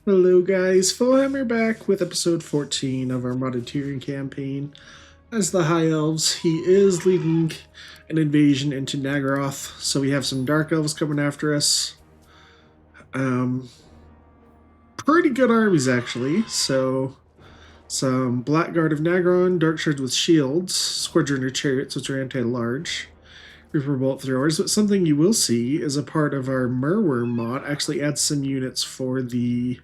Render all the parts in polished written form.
Hello guys, Warhammer back with episode 14 of our modded Tyrion campaign. As the High Elves, he is leading an invasion into Nagaroth, so we have some Dark Elves coming after us. Pretty good armies actually, so some Blackguard of Nagron, Dark Shards with Shields, Squadron Chariots, which are anti-large, Reaper Bolt Throwers, but something you will see is a part of our Merworm mod actually adds some units for the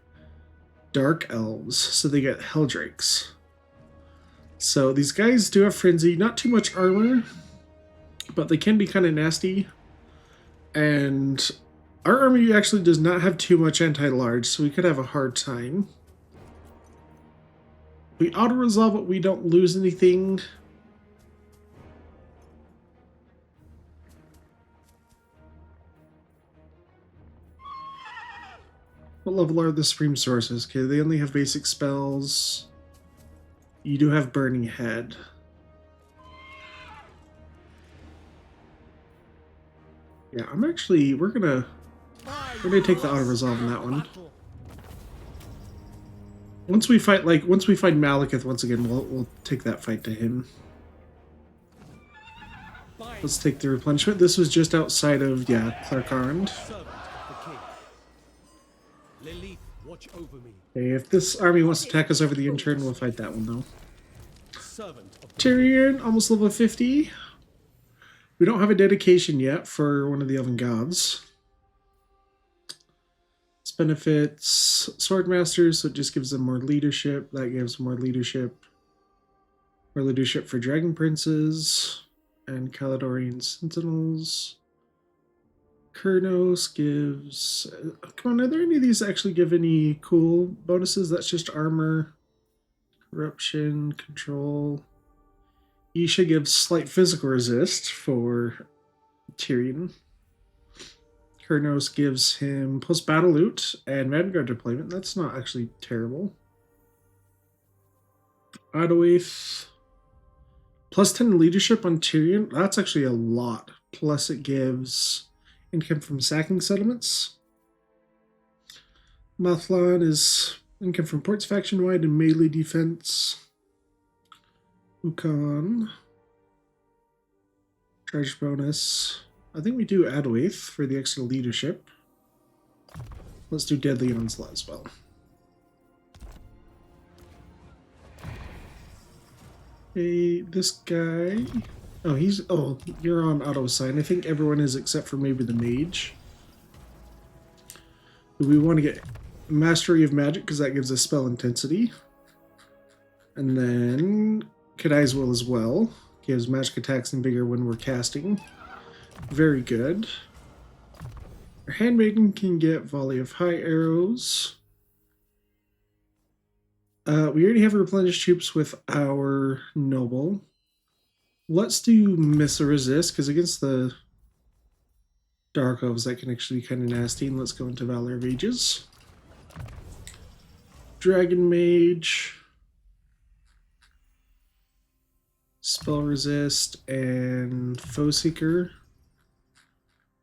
Dark Elves, so they get Helldrakes. So these guys do have Frenzy, not too much armor, but they can be kind of nasty. And our army actually does not have too much anti-large, so we could have a hard time. We auto-resolve it, we don't lose anything. What level are the Supreme Sources? Okay, they only have basic spells. You do have Burning Head. Yeah, we're gonna take the auto resolve on that one. Once we find Malekith once again, we'll take that fight to him. Let's take the replenishment. This was just outside of Clarkarnd. Okay, if this army wants to attack us over the intern, we'll fight that one though. Tyrion, almost level 50. We don't have a dedication yet for one of the Elven Gods. This benefits Swordmasters, so it just gives them more leadership. That gives more leadership. More leadership for Dragon Princes and Caledonian Sentinels. Kurnos gives... Come on, are there any of these that actually give any cool bonuses? That's just armor, corruption, control. Isha gives slight physical resist for Tyrion. Kurnos gives him post-battle loot and Vanguard deployment. That's not actually terrible. Adwaith. Plus 10 leadership on Tyrion. That's actually a lot. Plus it gives... income from sacking settlements. Mathlon is income from ports faction-wide and melee defense. Ukon. Charge bonus. I think we do Adwaith for the extra leadership. Let's do Deadly Onslaught as well. Hey, this guy... Oh, you're on auto assign. I think everyone is except for maybe the mage. We want to get Mastery of Magic because that gives us spell intensity. And then Kadai's Will as well. Gives magic attacks and vigor when we're casting. Very good. Our Handmaiden can get Volley of High Arrows. We already have replenished troops with our Noble. Let's do Missile Resist, because against the Dark Elves that can actually be kind of nasty. And let's go into Valor of Ages. Dragon Mage. Spell Resist and Foe Seeker.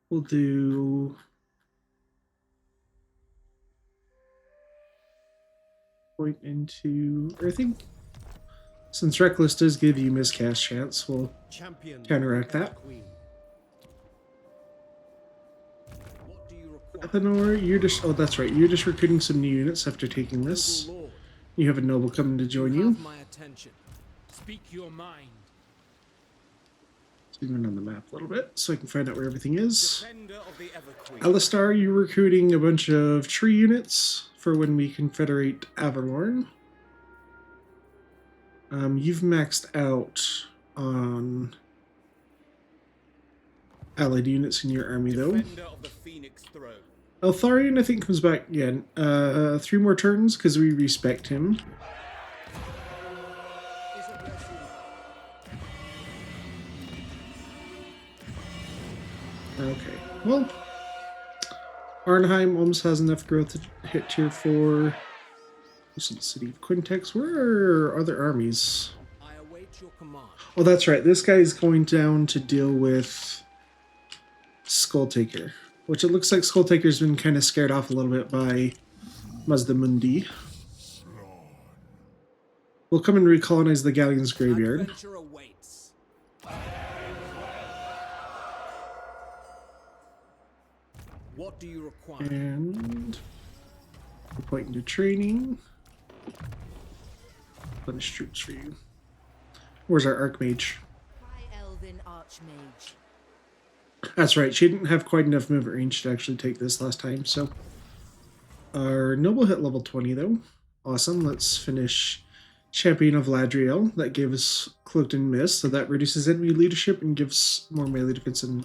We'll do... Point into... I think... Since Reckless does give you miscast chance, we'll counteract that. Ethanor, you're just... Oh, that's right. You're just recruiting some new units after taking this. You have a noble coming to join you. Speak your mind. Zoom in on the map a little bit so I can find out where everything is. Alistar, you're recruiting a bunch of tree units for when we confederate Avalorn. You've maxed out on allied units in your army, though. Eltharion, I think, comes back again. 3 more turns because we respect him. Okay, well, Arnheim almost has enough growth to hit tier 4. This is the city of Quintex. Where are other armies? Oh, that's right. This guy is going down to deal with Skulltaker, which it looks like Skulltaker's been kind of scared off a little bit by Mazdamundi. We'll come and recolonize the Galleon's graveyard. Adventure awaits. What do you require? And we're pointing to training. Punish troops for you. Where's our Archmage? High Elven Archmage. That's right, she didn't have quite enough movement range to actually take this last time, so. Our Noble hit level 20 though. Awesome, let's finish Champion of Ladriel. That gave us Cloaked and Mist, so that reduces enemy leadership and gives more melee defense and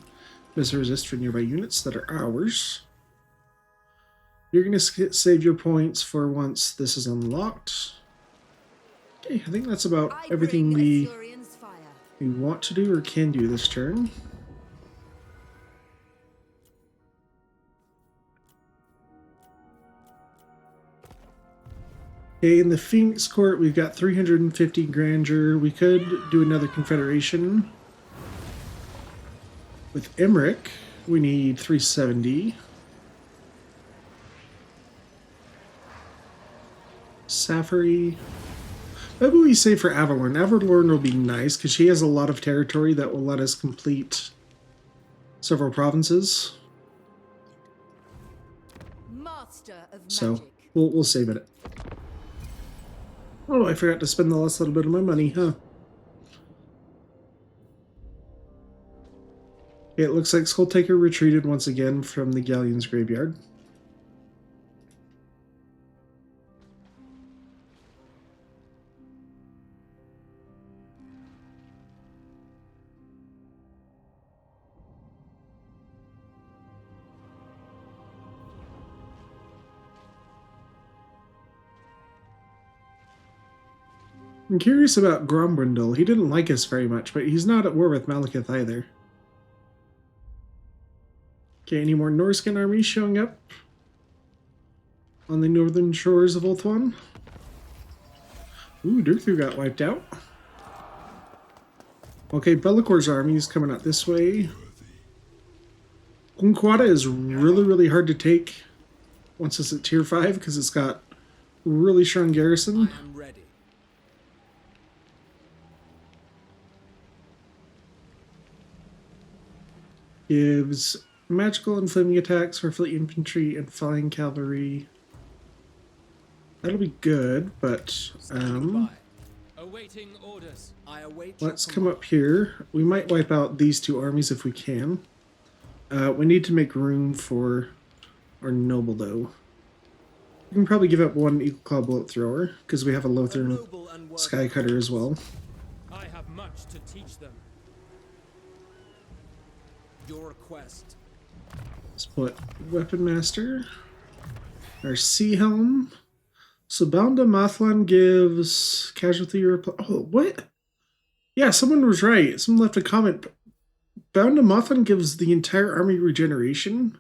missile resist for nearby units that are ours. You're going to save your points for once this is unlocked. Okay, I think that's about everything we want to do or can do this turn. Okay, in the Phoenix Court, we've got 350 grandeur. We could do another Confederation. With Emmerich, we need 370. Safari. Maybe we save for Avalorn. Avalorn will be nice because she has a lot of territory that will let us complete several provinces. Master of So magic. we'll save it. Oh, I forgot to spend the last little bit of my money, huh? It looks like Skulltaker retreated once again from the Galleon's graveyard. I'm curious about Grombrindle. He didn't like us very much, but he's not at war with Malekith either. Okay, any more Norscan armies showing up on the northern shores of Ulthuan? Ooh, Durthu got wiped out. Okay, Bellacor's army is coming out this way. Gunquata is really hard to take once it's at tier 5 because it's got really strong garrison. I am ready. Gives magical and flaming attacks for fleet infantry and flying cavalry. That'll be good, but Awaiting orders. I await. let's come up here. We might wipe out these two armies if we can. We need to make room for our noble, though. We can probably give up one Eagle Claw Bullet Thrower, because we have a Lothern Sky Cutter as well. I have much to teach them. Your request. Let's put Weapon Master. Our Sea Helm. So Bound to Mathlan gives casualty oh, what? Yeah, someone was right. Someone left a comment. Bound to Mathlan gives the entire army regeneration.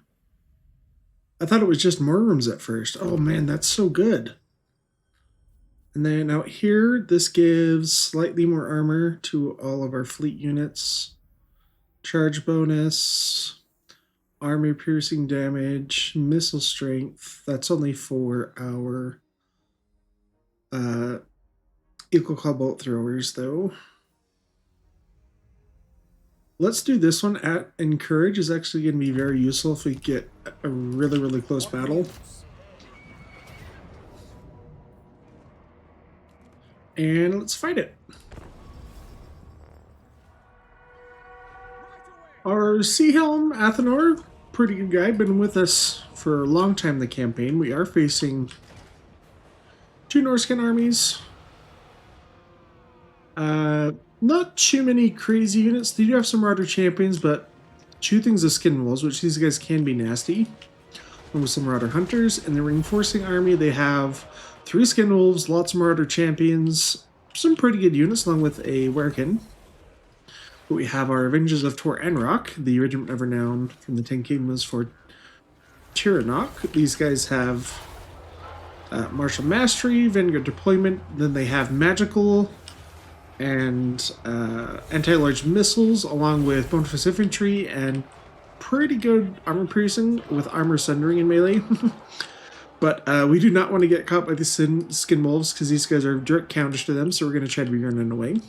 I thought it was just Morrooms at first. Oh man, that's so good. And then out here, this gives slightly more armor to all of our fleet units. Charge bonus, armor piercing damage, missile strength. That's only for our Eagle Claw Bolt Throwers, though. Let's do this one. At Encourage is actually going to be very useful if we get a really close battle. And let's fight it. Our Sea Helm, Athenor, pretty good guy, been with us for a long time in the campaign. We are facing two Norscan armies. Not too many crazy units. They do have some Marauder Champions, but two things of Skin Wolves, which these guys can be nasty. And with some Marauder Hunters. In the Reinforcing Army, they have 3 Skin Wolves, lots of Marauder Champions, some pretty good units, along with a Werkin. But we have our Avengers of Tor Enrock, the regiment of renown from the Ten Kingdoms for Tiranoc. These guys have Martial Mastery, Vanguard Deployment, then they have Magical and Anti-Large Missiles, along with Bonefist Infantry and pretty good armor piercing with Armor Sundering in melee. But we do not want to get caught by the skin wolves because these guys are direct counters to them, so we're going to try to be running away.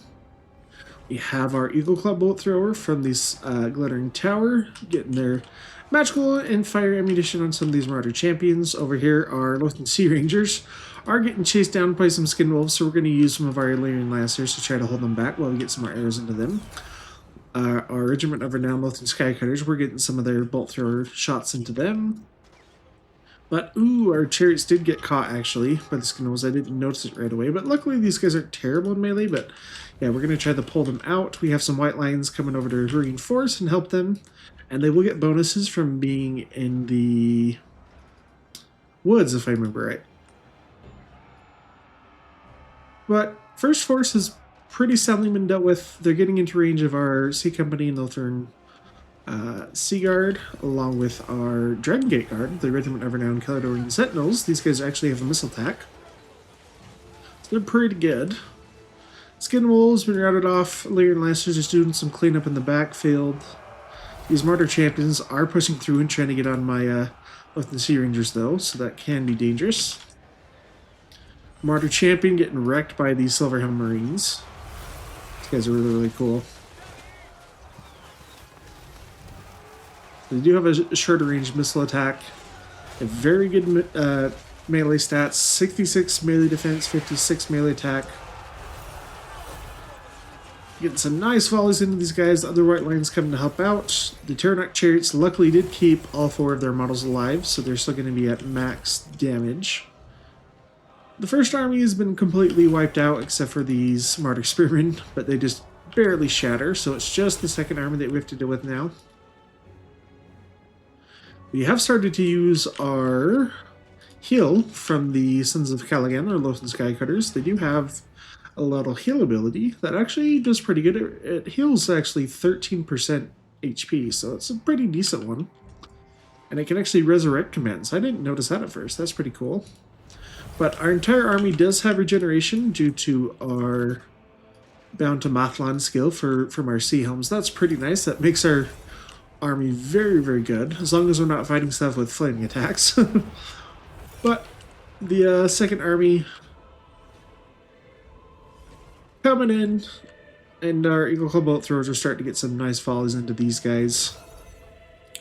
We have our Eagle Club bolt thrower from this glittering tower, getting their magical and fire ammunition on some of these Marauder champions. Over here, our Lothern Sea Rangers are getting chased down by some skin wolves, so we're going to use some of our Illyrian Lancers to try to hold them back while we get some more arrows into them. Our Regiment of Renown Lothern Skycutters, we're getting some of their bolt thrower shots into them. But, ooh, our chariots did get caught, actually, by the skin wolves. I didn't notice it right away, but luckily these guys aren't terrible in melee, but yeah, we're going to try to pull them out. We have some white lions coming over to reinforce and help them, and they will get bonuses from being in the woods, if I remember right. But First Force has pretty soundly been dealt with. They're getting into range of our Sea Company and Lothern Sea Guard, along with our Dragon Gate Guard, the Regiment of Renowned Caledonian Sentinels. These guys actually have a missile attack. So they're pretty good. Skin Wolves been routed off. Illyrian Lancers just doing some cleanup in the backfield. These Martyr Champions are pushing through and trying to get on my Lothern Sea Rangers, though, so that can be dangerous. Martyr Champion getting wrecked by these Silverhelm Marines. These guys are really, really cool. They do have a shorter range missile attack. A very good melee stats. 66 melee defense, 56 melee attack. Getting some nice volleys into these guys. The other white lions coming to help out. The Tyrannoc chariots luckily did keep all 4 of their models alive, so they're still going to be at max damage. The first army has been completely wiped out except for these Martyr Spearmen, but they just barely shatter, so it's just the second army that we have to deal with now. We have started to use our heal from the Sons of Callaghan, or Lothern Skycutters. They do have a little heal ability that actually does pretty good. It heals actually 13% HP, so it's a pretty decent one. And it can actually resurrect commands. I didn't notice that at first. That's pretty cool. But our entire army does have regeneration due to our Bound to Mathlon skill from our Sea Helms. That's pretty nice. That makes our army very, very good, as long as we're not fighting stuff with flaming attacks. But the second army coming in, and our Eagle Club bolt throwers are starting to get some nice volleys into these guys.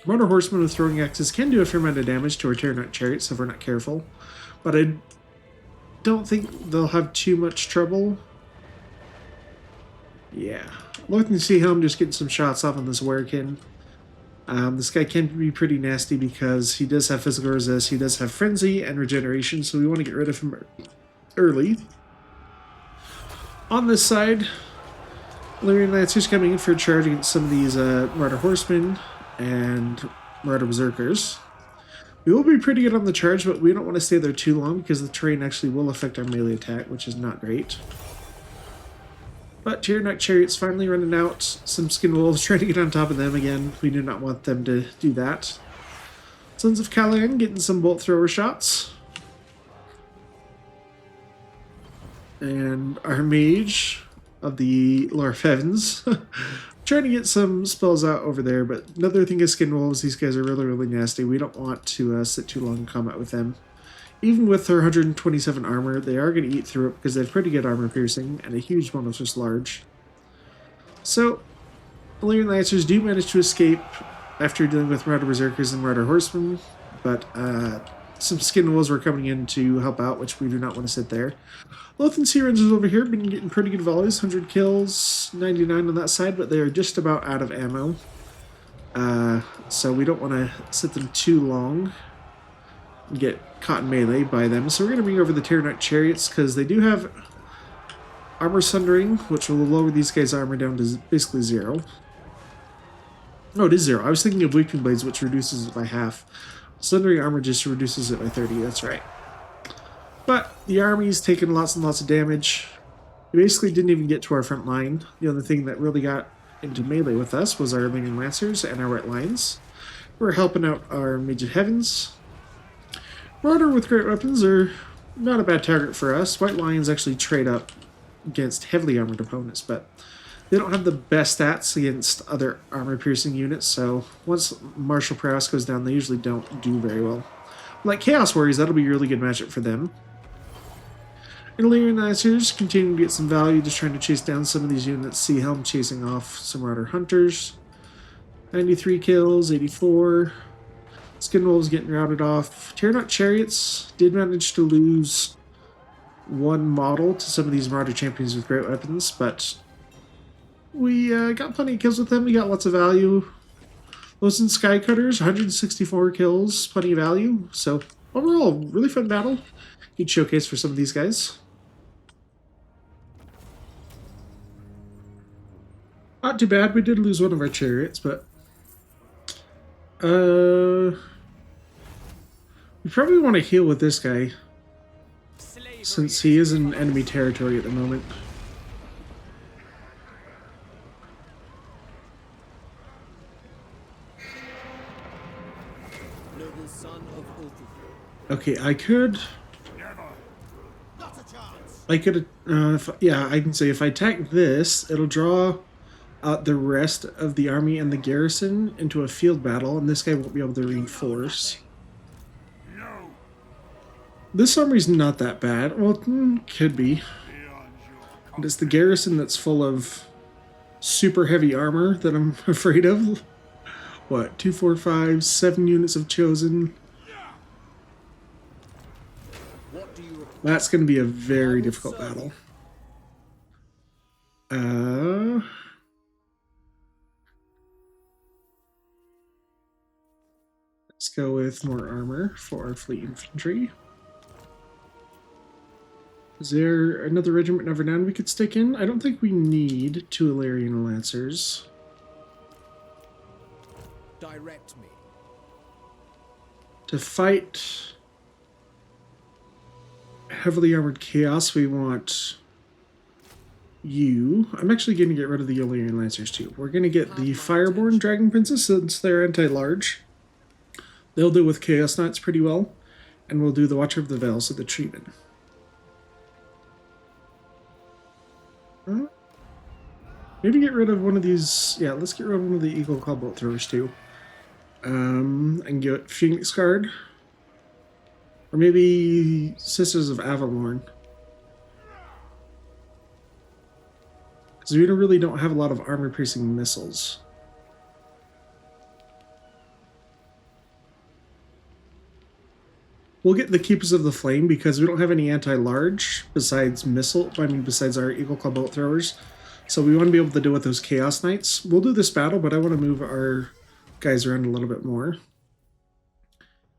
Motor Horsemen with throwing axes can do a fair amount of damage to our Tyrannoc chariots if we're not careful, but I don't think they'll have too much trouble. Yeah. Lothern Sea Helm just getting some shots off on this Werekin. This guy can be pretty nasty because he does have physical resist, he does have frenzy and regeneration, so we want to get rid of him early. On this side, Illyrian Lancers coming in for a charge against some of these Martyr Horsemen and Martyr Berserkers. We will be pretty good on the charge, but we don't want to stay there too long because the terrain actually will affect our melee attack, which is not great. But Tyrannoc chariots finally running out. Some skin wolves trying to get on top of them again. We do not want them to do that. Sons of Callaghan getting some bolt thrower shots. And our mage of the Lore of Heavens trying to get some spells out over there. But another thing is skin wolves. These guys are really, really nasty. We don't want to sit too long in combat with them. Even with their 127 armor, they are going to eat through it because they have pretty good armor piercing and a huge bonus just large. So, Illyrian Lancers do manage to escape after dealing with Martyr Berserkers and Martyr Horsemen, but some skin wolves were coming in to help out, which we do not want to sit there. Lothern Sea Rangers over here have been getting pretty good volleys, 100 kills, 99 on that side, but they are just about out of ammo. So we don't want to sit them too long and get caught in melee by them. So we're going to bring over the Tyrannoc chariots because they do have armor sundering, which will lower these guys' armor down to basically 0. Oh, it is 0. I was thinking of weakening blades, which reduces it by half. Sundering armor just reduces it by 30. That's right. But the army's taken lots and lots of damage. We basically didn't even get to our front line. The only thing that really got into melee with us was our Illyrian Lancers and our White Lions. We're helping out our Mage of Heavens. Marauder with great weapons are not a bad target for us. White Lions actually trade up against heavily armored opponents, but they don't have the best stats against other armor-piercing units, so once martial prowess goes down, they usually don't do very well. like Chaos Warriors, that'll be a really good matchup for them. Illyrian Lancers continue to get some value, just trying to chase down some of these units. Sea Helm chasing off some Marauder Hunters. 93 kills, 84. Skinwolves getting routed off. Tyranot Chariots did manage to lose one model to some of these Marauder Champions with great weapons, but we got plenty of kills with them. We got lots of value. Those in Skycutters, 164 kills, plenty of value. So overall, really fun battle. Good showcase for some of these guys. Not too bad. We did lose one of our chariots, but we probably want to heal with this guy since he is in enemy territory at the moment. Noble son of Ulthuan. Okay, I could, yeah, I can say if I attack this, it'll draw out the rest of the army and the garrison into a field battle, and this guy won't be able to reinforce. This army's not that bad. Well, could be. And it's the garrison that's full of super heavy armor that I'm afraid of. What, 2, 4, 5, 7 units of chosen? That's going to be a very difficult battle. Let's go with more armor for our fleet infantry. Is there another regiment of renown we could stick in? I don't think we need 2 Illyrian Lancers. Direct me. To fight heavily armored chaos, we want you. I'm actually going to get rid of the Illyrian Lancers too. We're going to get the Fireborn Dragon Princess since they're anti-large. They'll deal with Chaos Knights pretty well. And we'll do the Watcher of the Veils of the Treatment. Maybe get rid of one of these. Yeah, let's get rid of one of the Eagle Claw Bolt Throwers too. And get Phoenix Guard. Or maybe Sisters of Avalorn. Because we really don't have a lot of armor-piercing missiles. We'll get the Keepers of the Flame because we don't have any anti-large besides besides our Eagle Claw Bolt Throwers. So we want to be able to deal with those Chaos Knights. We'll do this battle, but I want to move our guys around a little bit more.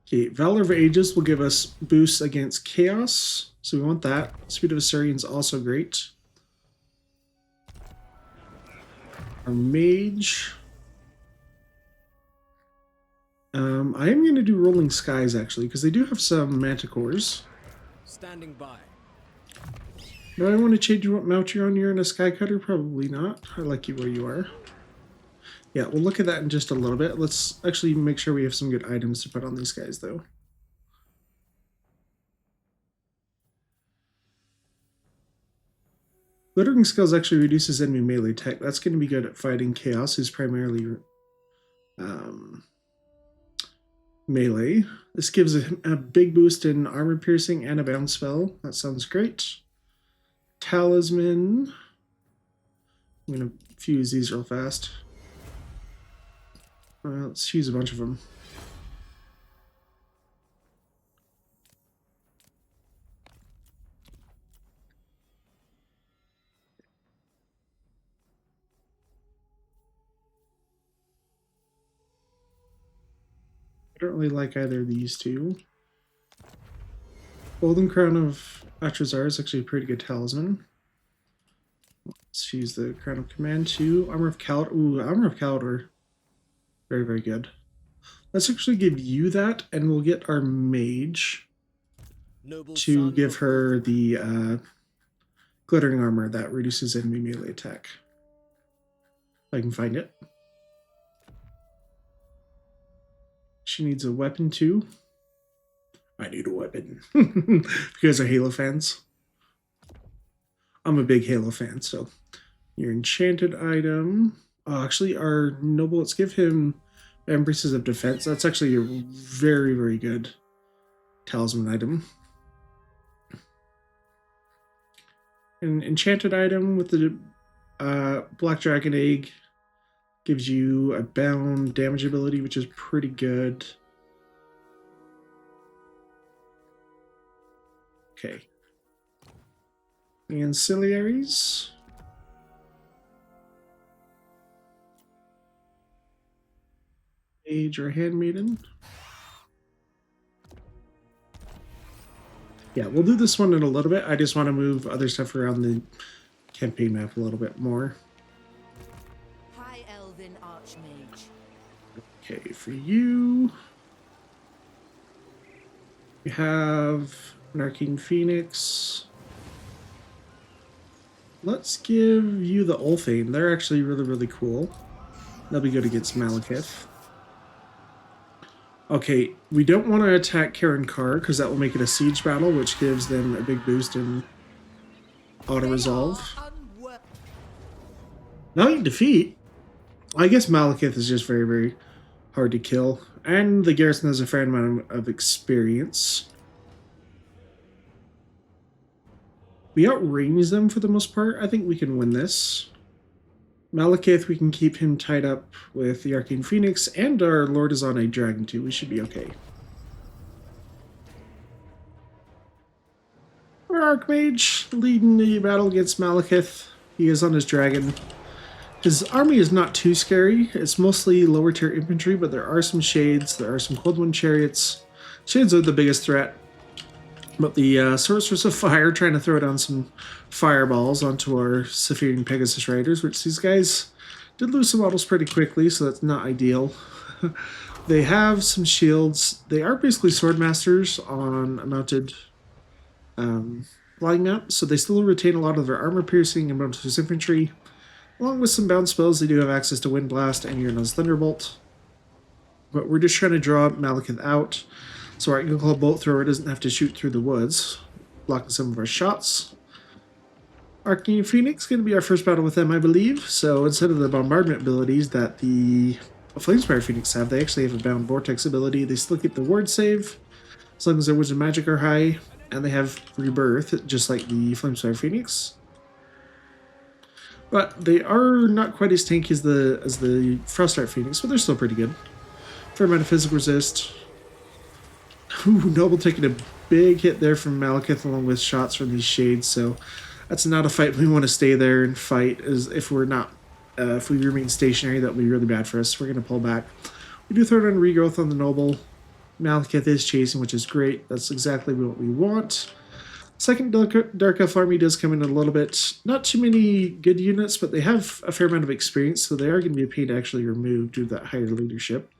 Okay, Valor of Ages will give us boosts against Chaos, so we want that. Speed of Assyrian is also great. Our Mage. I am going to do Rolling Skies, actually, because they do have some Manticores. Standing by. Do I want to change what mount you're on? You're in a Skycutter? Probably not. I like you where you are. Yeah, we'll look at that in just a little bit. Let's actually make sure we have some good items to put on these guys, though. Glittering Skills actually reduces enemy melee tech. That's going to be good at fighting Chaos, who's primarily melee. This gives a big boost in armor piercing and a bound spell. That sounds great. Talisman. I'm going to fuse these real fast. Let's use a bunch of them. I don't really like either of these two. Golden Crown of Atrazar is actually a pretty good talisman. Let's use the Crown of Command too. Armor of Calidor. Ooh, Armor of Calidor. Very, very good. Let's actually give you that, and we'll get our Mage to give her the Glittering Armor that reduces enemy melee attack. If I can find it. She needs a weapon too. I need a weapon. You guys are Halo fans? I'm a big Halo fan, so your enchanted item. Oh, actually, our noble, let's give him Embraces of Defense. That's actually a very, very good talisman item. An enchanted item with the Black Dragon Egg gives you a bound damage ability, which is pretty good. Okay. Ancillaries. Mage or Handmaiden. Yeah, we'll do this one in a little bit. I just want to move other stuff around the campaign map a little bit more. High Elven Archmage. Okay, for you, we have an Arcane Phoenix. Let's give you the Ulthane. They're actually really, really cool. They'll be good against Malekith. Okay, we don't want to attack Karen Carr because that will make it a siege battle, which gives them a big boost in auto-resolve. Valiant defeat? I guess Malekith is just very, very hard to kill. And the garrison has a fair amount of experience. We outrange them for the most part. I think we can win this. Malekith, we can keep him tied up with the Arcane Phoenix, and our Lord is on a dragon too. We should be okay. Our Archmage leading the battle against Malekith. He is on his dragon. His army is not too scary. It's mostly lower tier infantry, but there are some Shades, there are some Cold Wind Chariots. Shades are the biggest threat. But the Sorceress of Fire trying to throw down some fireballs onto our Saphirian Pegasus Riders, which these guys did lose some models pretty quickly, so that's not ideal. They have some shields. They are basically Swordmasters on a mounted flying map, so they still retain a lot of their armor piercing and bounces infantry. Along with some bound spells, they do have access to Wind Blast and Uranus Thunderbolt. But we're just trying to draw Malekith out, so our Eagle Claw Bolt Thrower doesn't have to shoot through the woods, blocking some of our shots. Arcane Phoenix is going to be our first battle with them, I believe. So instead of the bombardment abilities that the Flamespire Phoenix have, they actually have a bound vortex ability. They still keep the ward save, as long as their Woods of Magic are high, and they have rebirth, just like the Flamespire Phoenix. But they are not quite as tanky as the Frostart Phoenix, but they're still pretty good. Fair amount of physical resist. Ooh, Noble taking a big hit there from Malekith along with shots from these Shades, so that's not a fight we want to stay there and fight. As if we're not, if we remain stationary, that would be really bad for us. We're going to pull back. We do throw down Regrowth on the Noble. Malekith is chasing, which is great. That's exactly what we want. Second Dark Elf army does come in a little bit. Not too many good units, but they have a fair amount of experience, so they are going to be a pain to actually remove due to that higher leadership.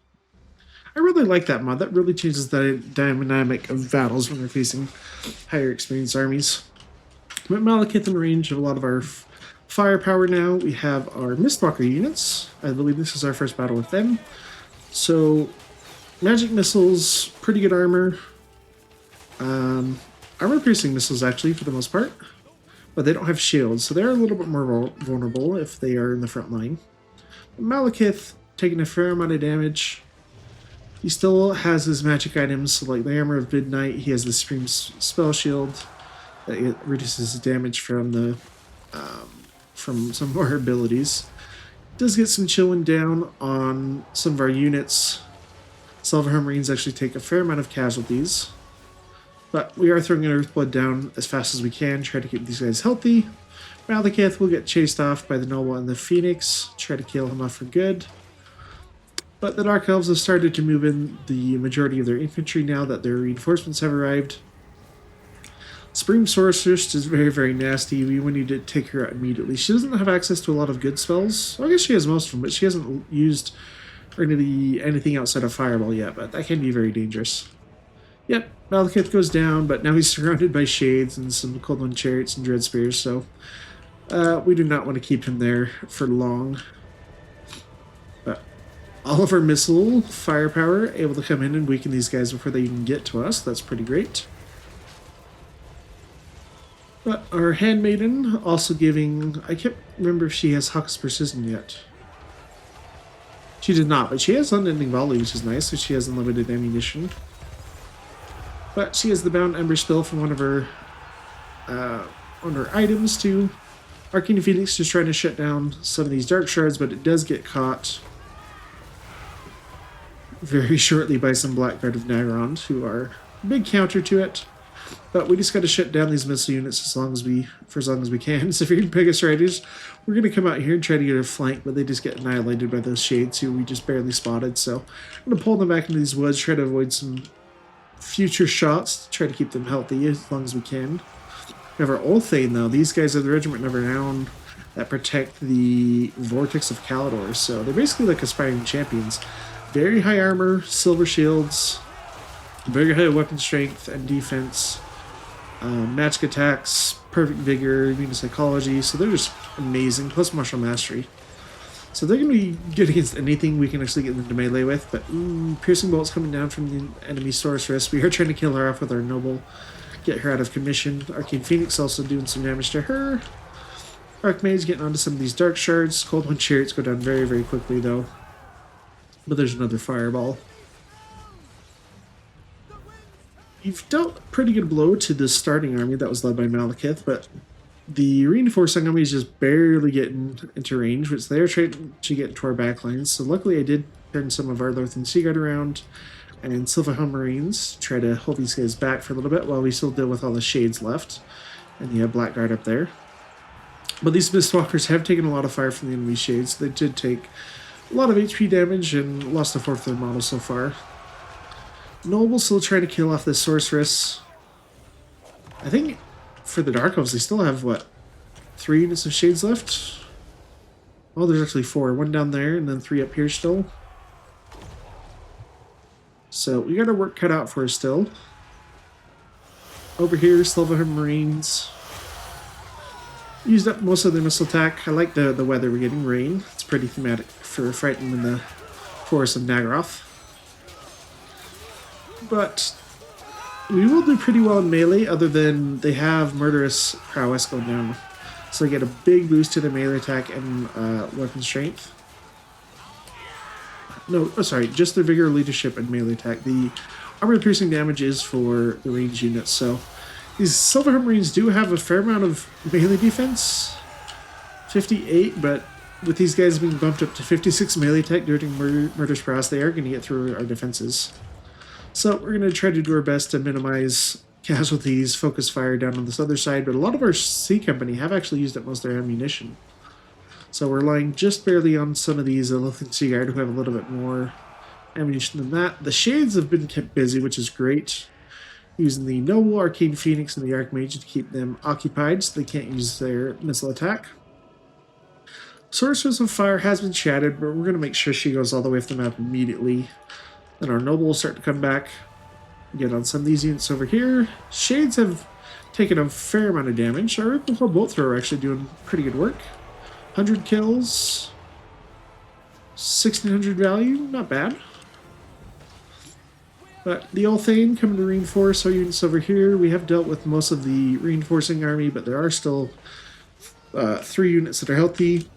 I really like that mod. That really changes the dynamic of battles when we're facing higher experience armies. But Malekith in range of a lot of our firepower now. We have our Mistwalker units. I believe this is our first battle with them. So, magic missiles, pretty good armor. Armor-piercing missiles, actually, for the most part. But they don't have shields, so they're a little bit more vulnerable if they are in the front line. Malekith taking a fair amount of damage. He still has his magic items, so like the Armor of Midnight. He has the Supreme Spell Shield that reduces his damage from the from some of our abilities. Does get some chilling down on some of our units. Silverhelm Marines actually take a fair amount of casualties. But we are throwing an Earthblood down as fast as we can, try to keep these guys healthy. Malekith will get chased off by the Noble and the Phoenix, try to kill him off for good. But the Dark Elves have started to move in the majority of their infantry now that their reinforcements have arrived. Supreme Sorceress is very, very nasty. We need to take her out immediately. She doesn't have access to a lot of good spells. Well, I guess she has most of them, but she hasn't used anything outside of Fireball yet, but that can be very dangerous. Yep, Malekith goes down, but now he's surrounded by Shades and some Cold Wind Chariots and Dread Spears, so we do not want to keep him there for long. But all of our missile firepower able to come in and weaken these guys before they even get to us. That's pretty great. But our Handmaiden also giving... I can't remember if she has Hawk's Precision yet. She did not, but she has Unending Volley, which is nice, so she has unlimited ammunition. But she has the Bound Ember spell from one of her items too. Arcane Phoenix just trying to shut down some of these Dark Shards, but it does get caught very shortly by some Blackguard of Nagron, who are a big counter to it. But we just got to shut down these missile units for as long as we can. So if you're Pegasus Riders, we're going to come out here and try to get a flank, but they just get annihilated by those Shades who we just barely spotted. So I'm going to pull them back into these woods, try to avoid some future shots, try to keep them healthy as long as we can. We have our Ulthane, though. These guys are the Regiment of Renown that protect the Vortex of Calidor. So they're basically like aspiring champions. Very high armor, silver shields, very high weapon strength and defense, magic attacks, perfect vigor, immune to psychology. So they're just amazing, plus martial mastery. So they're going to be good against anything we can actually get them to melee with. But piercing bolts coming down from the enemy sorceress. We are trying to kill her off with our noble, get her out of commission. Arcane Phoenix also doing some damage to her. Archmage getting onto some of these dark shards. Cold Wind Chariots go down very, very quickly though. But there's another fireball. You've dealt a pretty good blow to the starting army that was led by Malekith, but the reinforcing army is just barely getting into range, which they're trying to get into our backlines. So luckily I did turn some of our Lothian Seaguard around and Silverhelm Marines, try to hold these guys back for a little bit while we still deal with all the Shades left. And you have Blackguard up there. But these Mistwalkers have taken a lot of fire from the enemy Shades. So they did take a lot of HP damage and lost a fourth of their model so far. Noble still trying to kill off this Sorceress. I think for the Dark Elves they still have, what, 3 units of Shades left? Oh, there's actually 4. 1 down there and then 3 up here still. So we got our work cut out for us still. Over here, Silverhelm Marines. Used up most of the missile attack. I like the weather we're getting, rain. It's pretty thematic for fighting in the forest of Naggaroth. But we will do pretty well in melee, other than they have murderous prowess going down. So they get a big boost to their melee attack and weapon strength. No, oh, sorry, just their vigor, leadership, and melee attack. The armor piercing damage is for the ranged units, so these Silverhelm Marines do have a fair amount of melee defense. 58, but with these guys being bumped up to 56 melee attack during Murderous Prowess, they are going to get through our defenses. So we're going to try to do our best to minimize casualties, focus fire down on this other side, but a lot of our C Company have actually used up most of their ammunition. So we're relying just barely on some of these Lothian Seaguard who have a little bit more ammunition than that. The Shades have been kept busy, which is great. Using the Noble, Arcane Phoenix, and the Archmage to keep them occupied so they can't use their missile attack. Sorceress of Fire has been shattered, but we're going to make sure she goes all the way off the map immediately. Then our Noble will start to come back. Get on some of these units over here. Shades have taken a fair amount of damage. Our Ripple Bolt Thrower are actually doing pretty good work. 100 kills. 1600 value, not bad. But the Ulthane coming to reinforce our units over here. We have dealt with most of the reinforcing army, but there are still 3 units that are healthy.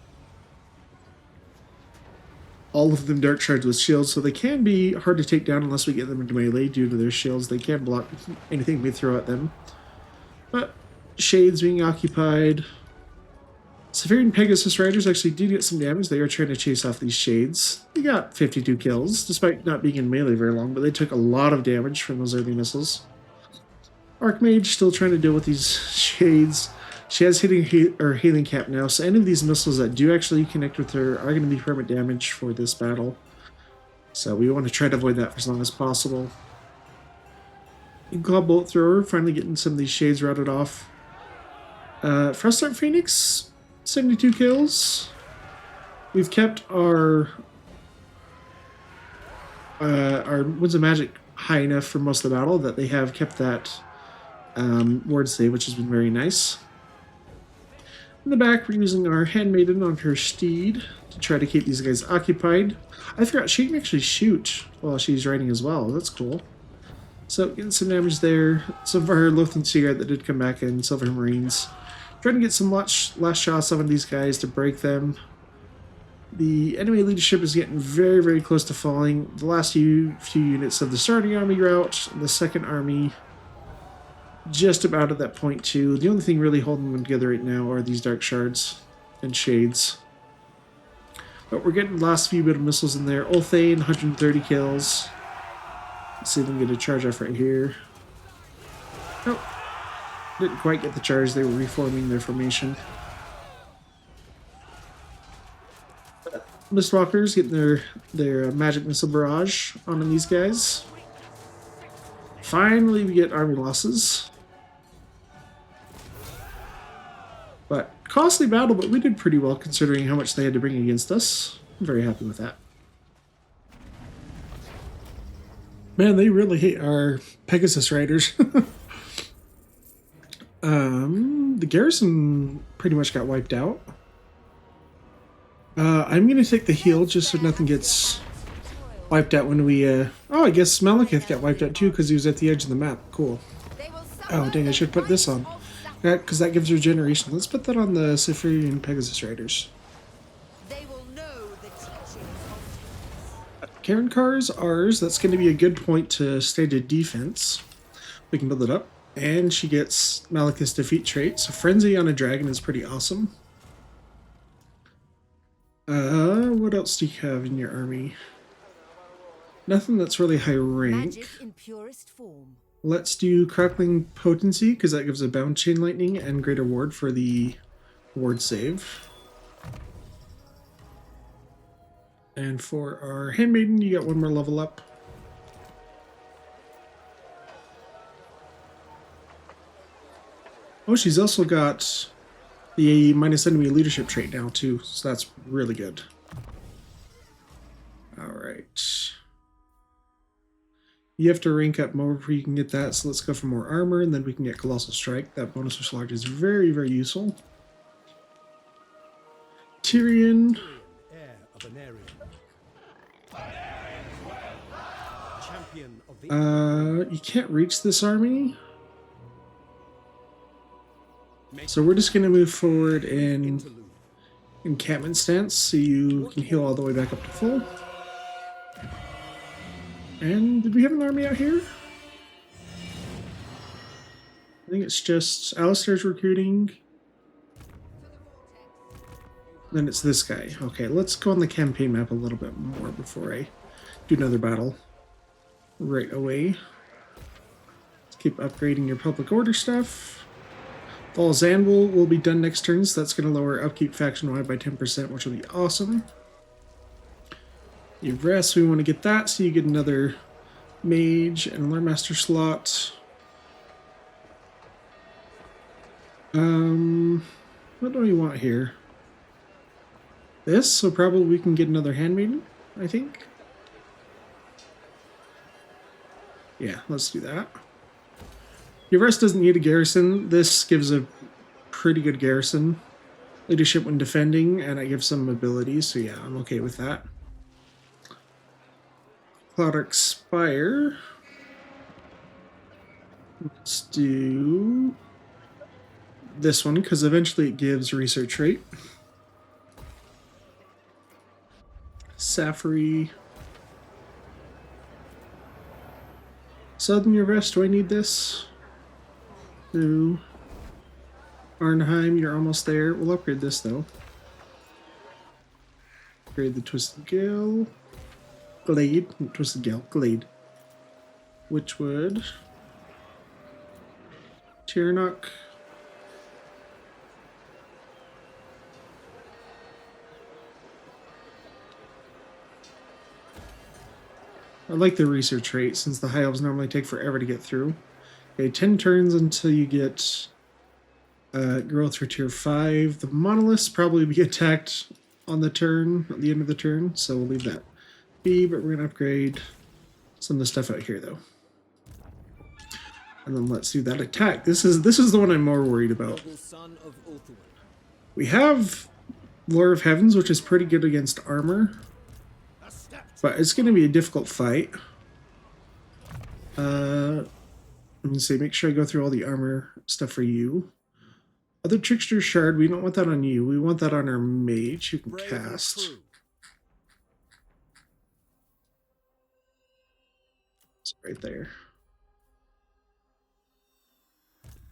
All of them Dark Shards with shields, so they can be hard to take down unless we get them into melee due to their shields. They can't block anything we throw at them. But Shades being occupied. Severian Pegasus Riders actually did get some damage. They are trying to chase off these Shades. They got 52 kills, despite not being in melee very long, but they took a lot of damage from those early missiles. Archmage still trying to deal with these Shades. She has healing cap now, so any of these missiles that do actually connect with her are going to be permanent damage for this battle. So we want to try to avoid that for as long as possible. Claw Bolt Thrower, finally getting some of these Shades routed off. Frostart Phoenix, 72 kills. We've kept our Winds of Magic high enough for most of the battle that they have kept that ward save, which has been very nice. In the back, we're using our Handmaiden on her steed to try to keep these guys occupied. I forgot she can actually shoot while she's riding as well. That's cool. So getting some damage there. Some of our Lothian Seaguard that did come back in, Silverhelm Marines. Trying to get some last shots on these guys to break them. The enemy leadership is getting very, very close to falling. The last few units of the starting army route. The second army just about at that point too. The only thing really holding them together right now are these dark shards and shades. But we're getting the last few bit of missiles in there. Ulthane, 130 kills. Let's see if we can get a charge off right here. Nope. Didn't quite get the charge. They were reforming their formation. Mistwalkers getting their magic missile barrage on these guys. Finally, we get army losses. But costly battle, but we did pretty well considering how much they had to bring against us. I'm very happy with that. Man, they really hate our Pegasus Riders. The garrison pretty much got wiped out. I'm going to take the heal just so nothing gets wiped out when we... Oh, I guess Malekith got wiped out too because he was at the edge of the map. Cool. Oh, dang, I should put this on. Because that gives regeneration. Let's put that on the Cypherian Pegasus Riders. They will know the teachings of Karen Carr is ours. That's going to be a good point to stage a defense. We can build it up. And she gets Malekith's defeat trait. So Frenzy on a dragon is pretty awesome. What else do you have in your army? Nothing that's really high rank. magic in purest form. Let's do Crackling Potency, because that gives a Bound Chain Lightning and Greater Ward for the ward save. And for our Handmaiden, you got one more level up. Oh, she's also got the minus enemy leadership trait now, too, so that's really good. Alright. You have to rank up more before you can get that, so let's go for more armor, and then we can get Colossal Strike. That bonus for Slaughter is very, very useful. Tyrion. Heir of an area. Champion of the You can't reach this army. So we're just going to move forward in interlude. encampment stance, so you can heal all the way back up to full. And did we have an army out here? I think it's just Alistair's recruiting. Then it's this guy. Okay, let's go on the campaign map a little bit more before I do another battle right away. Let's keep upgrading your public order stuff. Falls Anvil will be done next turn, so that's going to lower upkeep faction-wide by 10%, which will be awesome. Your rest, we want to get that, so you get another mage and lore master slot. What do we want here? This, so probably we can get another handmaiden, I think. Yeah, let's do that. Your rest doesn't need a garrison. This gives a pretty good garrison. Leadership when defending, and I give some abilities, so yeah, I'm okay with that. Cloud Expire. Let's do this one, because eventually it gives research rate. Safari. Southern your rest, do I need this? No. Arnheim, you're almost there. We'll upgrade this though. Upgrade the Twisted Gale. Glade. Twisted Gale. Glade. Witchwood. Tyrannok. I like the research rate since the high elves normally take forever to get through. Okay, 10 turns until you get growth for tier 5. The monoliths probably be attacked on the turn, at the end of the turn, so we'll leave that be, but we're going to upgrade some of the stuff out here though. And then let's do that attack. This is the one I'm more worried about. noble son of Ulthuan. We have Lore of Heavens, which is pretty good against armor, but it's going to be a difficult fight. Let me see, make sure I go through all the armor stuff for you. Other Trickster Shard, we don't want that on you. We want that on our mage who can Brave and cast. true. It's right there.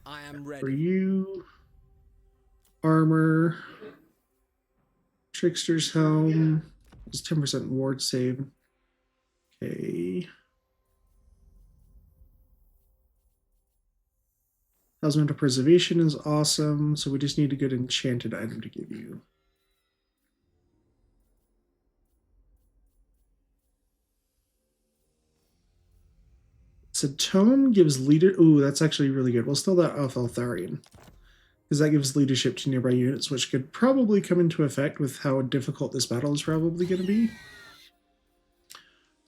I am For ready. you, armor, trickster's helm, is 10% ward save. Okay. Elemental preservation is awesome, so we just need a good enchanted item to give you. So tome gives leader. Ooh, that's actually really good. We'll steal that off Eltharion, because that gives leadership to nearby units, which could probably come into effect with how difficult this battle is probably going to be.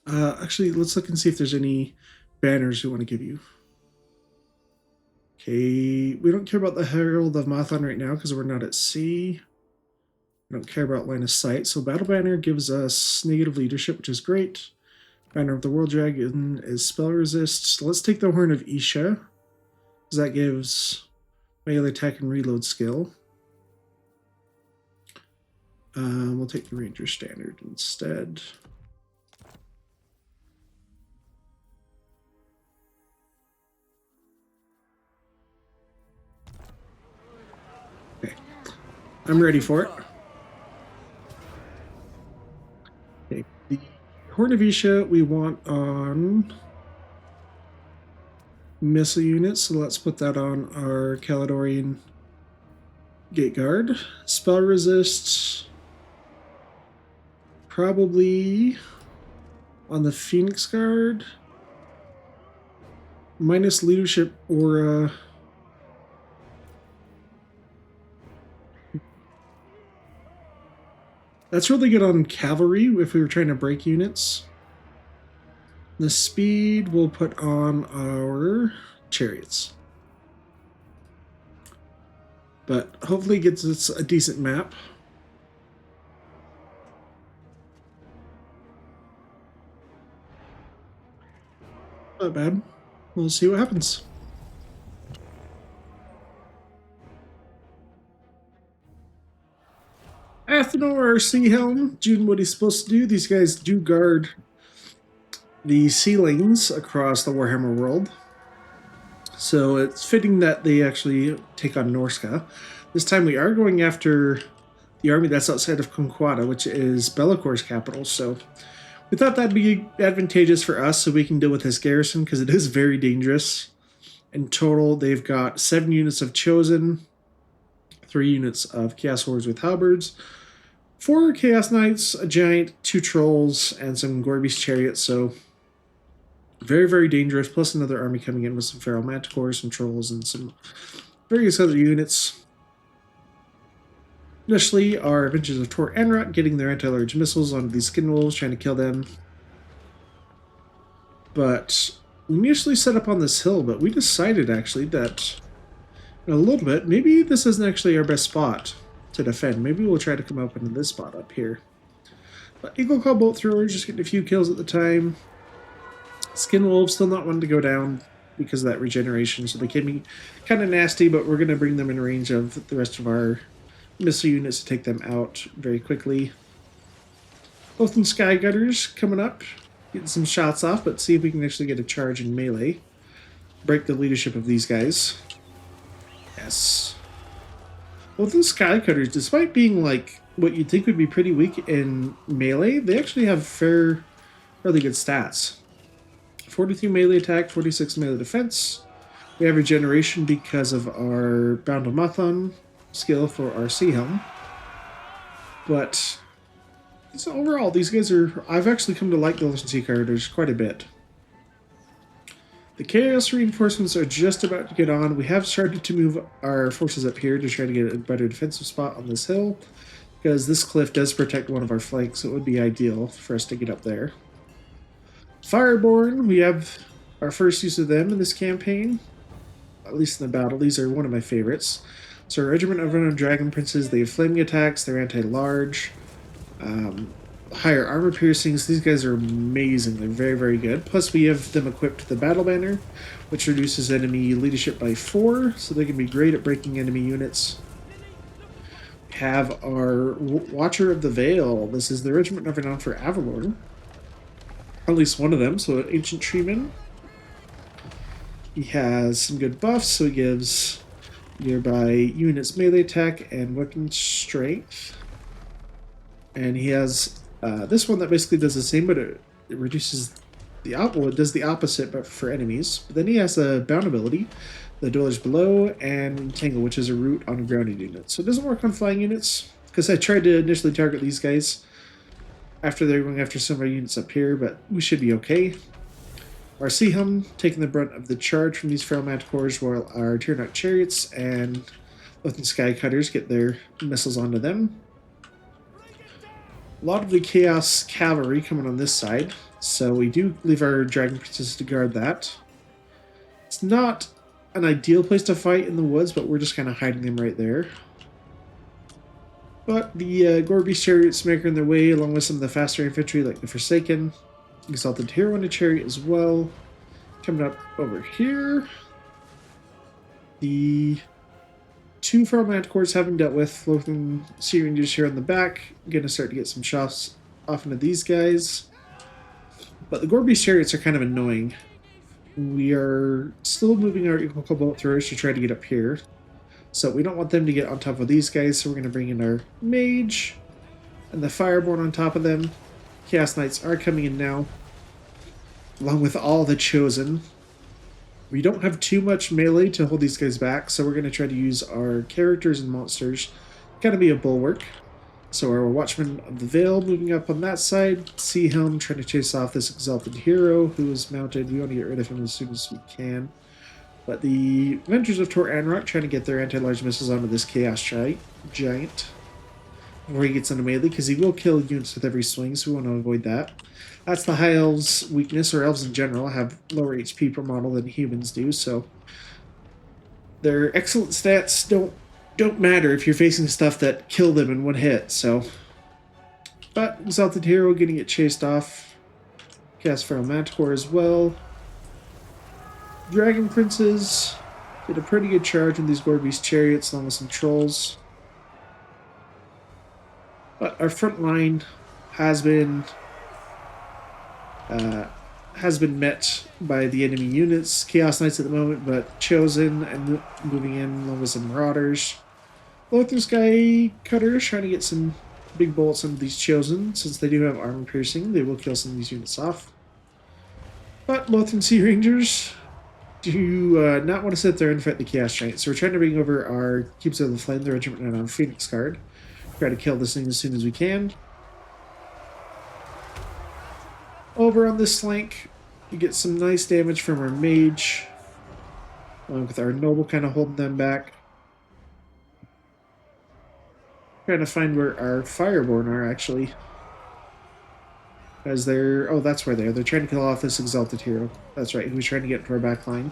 Actually, let's look and see if there's any banners we want to give you. Okay, we don't care about the Herald of Mathon right now because we're not at sea. We don't care about line of sight. So Battle Banner gives us negative leadership, which is great. Banner of the World Dragon is spell resist. So let's take the Horn of Isha, because that gives melee attack and reload skill. We'll take the Ranger Standard instead. Okay, I'm ready for it. Okay, the Horn of Isha we want on missile units, so let's put that on our Caledonian Gate Guard. Spell resist, probably on the Phoenix Guard. Minus leadership aura. That's really good on cavalry if we were trying to break units. The speed we'll put on our chariots. But hopefully it gets us a decent map. Not bad. We'll see what happens. Athenor, Sea Helm, doing what he's supposed to do. These guys do guard the ceilings across the Warhammer world. So it's fitting that they actually take on Norsca. This time we are going after the army that's outside of Conquata, which is Bellacor's capital. So we thought that'd be advantageous for us so we can deal with this garrison because it is very dangerous. In total, they've got 7 units of Chosen, 3 units of Chaos Hordes with Halberds, 4 Chaos Knights, a Giant, 2 Trolls, and some Gorby's Chariots. So very, very dangerous, plus another army coming in with some Feral Manticores, some Trolls, and some various other units. Initially, our Avengers of Tor Enrot getting their anti-large missiles onto these Skin Wolves, trying to kill them. But we initially set up on this hill, but we decided actually that in a little bit, maybe this isn't actually our best spot to defend. Maybe we'll try to come up into this spot up here. But Eagle Claw Bolt Throwers just getting a few kills at the time. Skin Wolves still not wanting to go down because of that regeneration, so they can be kind of nasty, but we're going to bring them in range of the rest of our missile units to take them out very quickly. Oath and Sky Gutters coming up, getting some shots off, but see if we can actually get a charge in melee. Break the leadership of these guys. Yes. Oath and Sky Cutters, despite being like what you'd think would be pretty weak in melee, they actually have fairly good stats. 43 melee attack, 46 melee defense. We have regeneration because of our Bound on Mathon skill for our Sea Helm. But so overall, these guys are... I've actually come to like the Sea Cutters quite a bit. The Chaos Reinforcements are just about to get on. We have started to move our forces up here to try to get a better defensive spot on this hill, because this cliff does protect one of our flanks, so it would be ideal for us to get up there. Fireborn, we have our first use of them in this campaign, at least in the battle. These are one of my favorites. So Regiment of Unknown Dragon Princes, they have flaming attacks, they're anti-large, higher armor piercings. These guys are amazing, they're very, very good. Plus we have them equipped to the Battle Banner, which reduces enemy leadership by 4, so they can be great at breaking enemy units. We have our Watcher of the Veil. This is the Regiment of Renown for Avalon. At least one of them, so Ancient Treeman. He has some good buffs, so he gives nearby units melee attack and weapon strength. And he has this one that basically does the same, but it reduces the well, it does the opposite, but for enemies. But then he has a bound ability, the dwellers below, and entangle, which is a root on grounded units. So it doesn't work on flying units, because I tried to initially target these guys after they're going after some of our units up here, but we should be okay. Our Seaham taking the brunt of the charge from these feral manticores, while our Tyrannok chariots and Lothern Sky Cutters get their missiles onto them. A lot of the Chaos Cavalry coming on this side, so we do leave our Dragon Princess to guard that. It's not an ideal place to fight in the woods, but we're just kind of hiding them right there. But the Gorbeast chariots making their way, along with some of the faster infantry like the Forsaken. Exalted Hero in a chariot as well. Coming up over here. The two feral manticores haven't dealt with. Lothern Sea Rangers here on the back. Gonna start to get some shots off into these guys. But the Gorbeast chariots are kind of annoying. We are still moving our equal bolt throwers to try to get up here. So we don't want them to get on top of these guys, so we're going to bring in our Mage and the Fireborn on top of them. Chaos Knights are coming in now, along with all the Chosen. We don't have too much melee to hold these guys back, so we're going to try to use our characters and monsters to kind of be a bulwark. So our Watchman of the Veil moving up on that side. Seahelm trying to chase off this Exalted Hero who is mounted. We want to get rid of him as soon as we can. But the Avengers of Tor Anrock trying to get their anti-large missiles onto this Chaos Giant before he gets into melee, because he will kill units with every swing, so we want to avoid that. That's the High Elves' weakness, or Elves in general have lower HP per model than humans do, so their excellent stats don't matter if you're facing stuff that kill them in one hit, so. But Exalted Hero getting it chased off. Chaos Feral Manticore as well. Dragon Princes did a pretty good charge with these Gorbeast chariots along with some trolls. But our front line has been met by the enemy units. Chaos Knights at the moment, but Chosen and moving in along with some Marauders. Lothern Sky Cutters trying to get some big bolts into these Chosen. Since they do have armor piercing, they will kill some of these units off. But Lothern Sea Rangers do not want to sit there and fight the Chaos Giant, so we're trying to bring over our Keepers of the Flame, the regiment, and our Phoenix Guard. Try to kill this thing as soon as we can. Over on this flank, we get some nice damage from our Mage, along with our Noble kind of holding them back. Trying to find where our Fireborn are, actually. As they're... oh, that's where they are. They're trying to kill off this Exalted Hero. That's right, he was trying to get into our back line.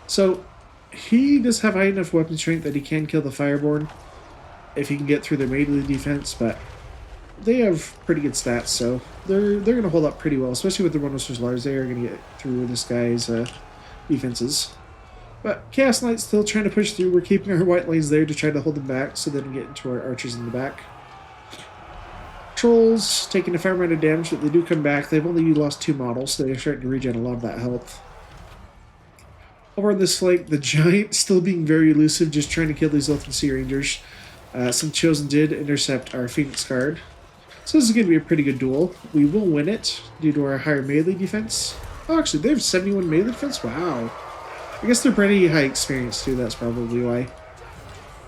So, he does have high enough weapon strength that he can kill the Fireborn if he can get through their melee defense, but they have pretty good stats, so they're going to hold up pretty well, especially with the Rhinoceros Lars. They are going to get through this guy's defenses. But Chaos Knight's still trying to push through. We're keeping our white lines there to try to hold them back so they don't get into our archers in the back. Trolls taking a fair amount of damage, but they do come back. They've only lost 2 models, so they're starting to regen a lot of that health. Over on this flank, the Giant still being very elusive, just trying to kill these Lothern Sea Rangers. Some Chosen did intercept our Phoenix Guard. So this is going to be a pretty good duel. We will win it due to our higher melee defense. Oh, actually, they have 71 melee defense? Wow. I guess they're pretty high experience too, that's probably why.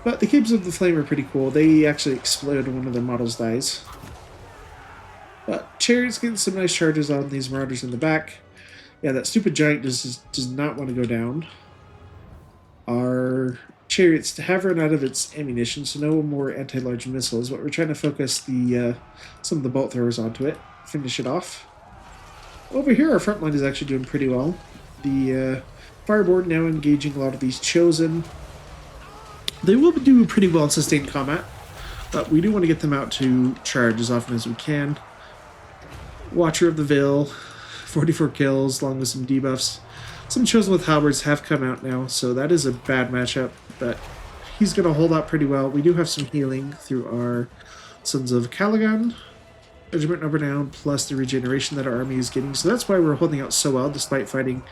But the Keepers of the Flame are pretty cool. They actually explode when one of their models dies. But Chariot's getting some nice charges on these Marauders in the back. Yeah, that stupid Giant does not want to go down. Our Chariots have run out of its ammunition, so no more anti-large missiles, but we're trying to focus the some of the bolt throwers onto it, finish it off. Over here, our front line is actually doing pretty well. The Fireboard now engaging a lot of these Chosen. They will do pretty well in sustained combat, but we do want to get them out to charge as often as we can. Watcher of the Veil, 44 kills, along with some debuffs. Some Chosen with halberds have come out now, so that is a bad matchup, but he's going to hold out pretty well. We do have some healing through our Sons of Caligan, Regiment Number Down, plus the regeneration that our army is getting, so that's why we're holding out so well, despite fighting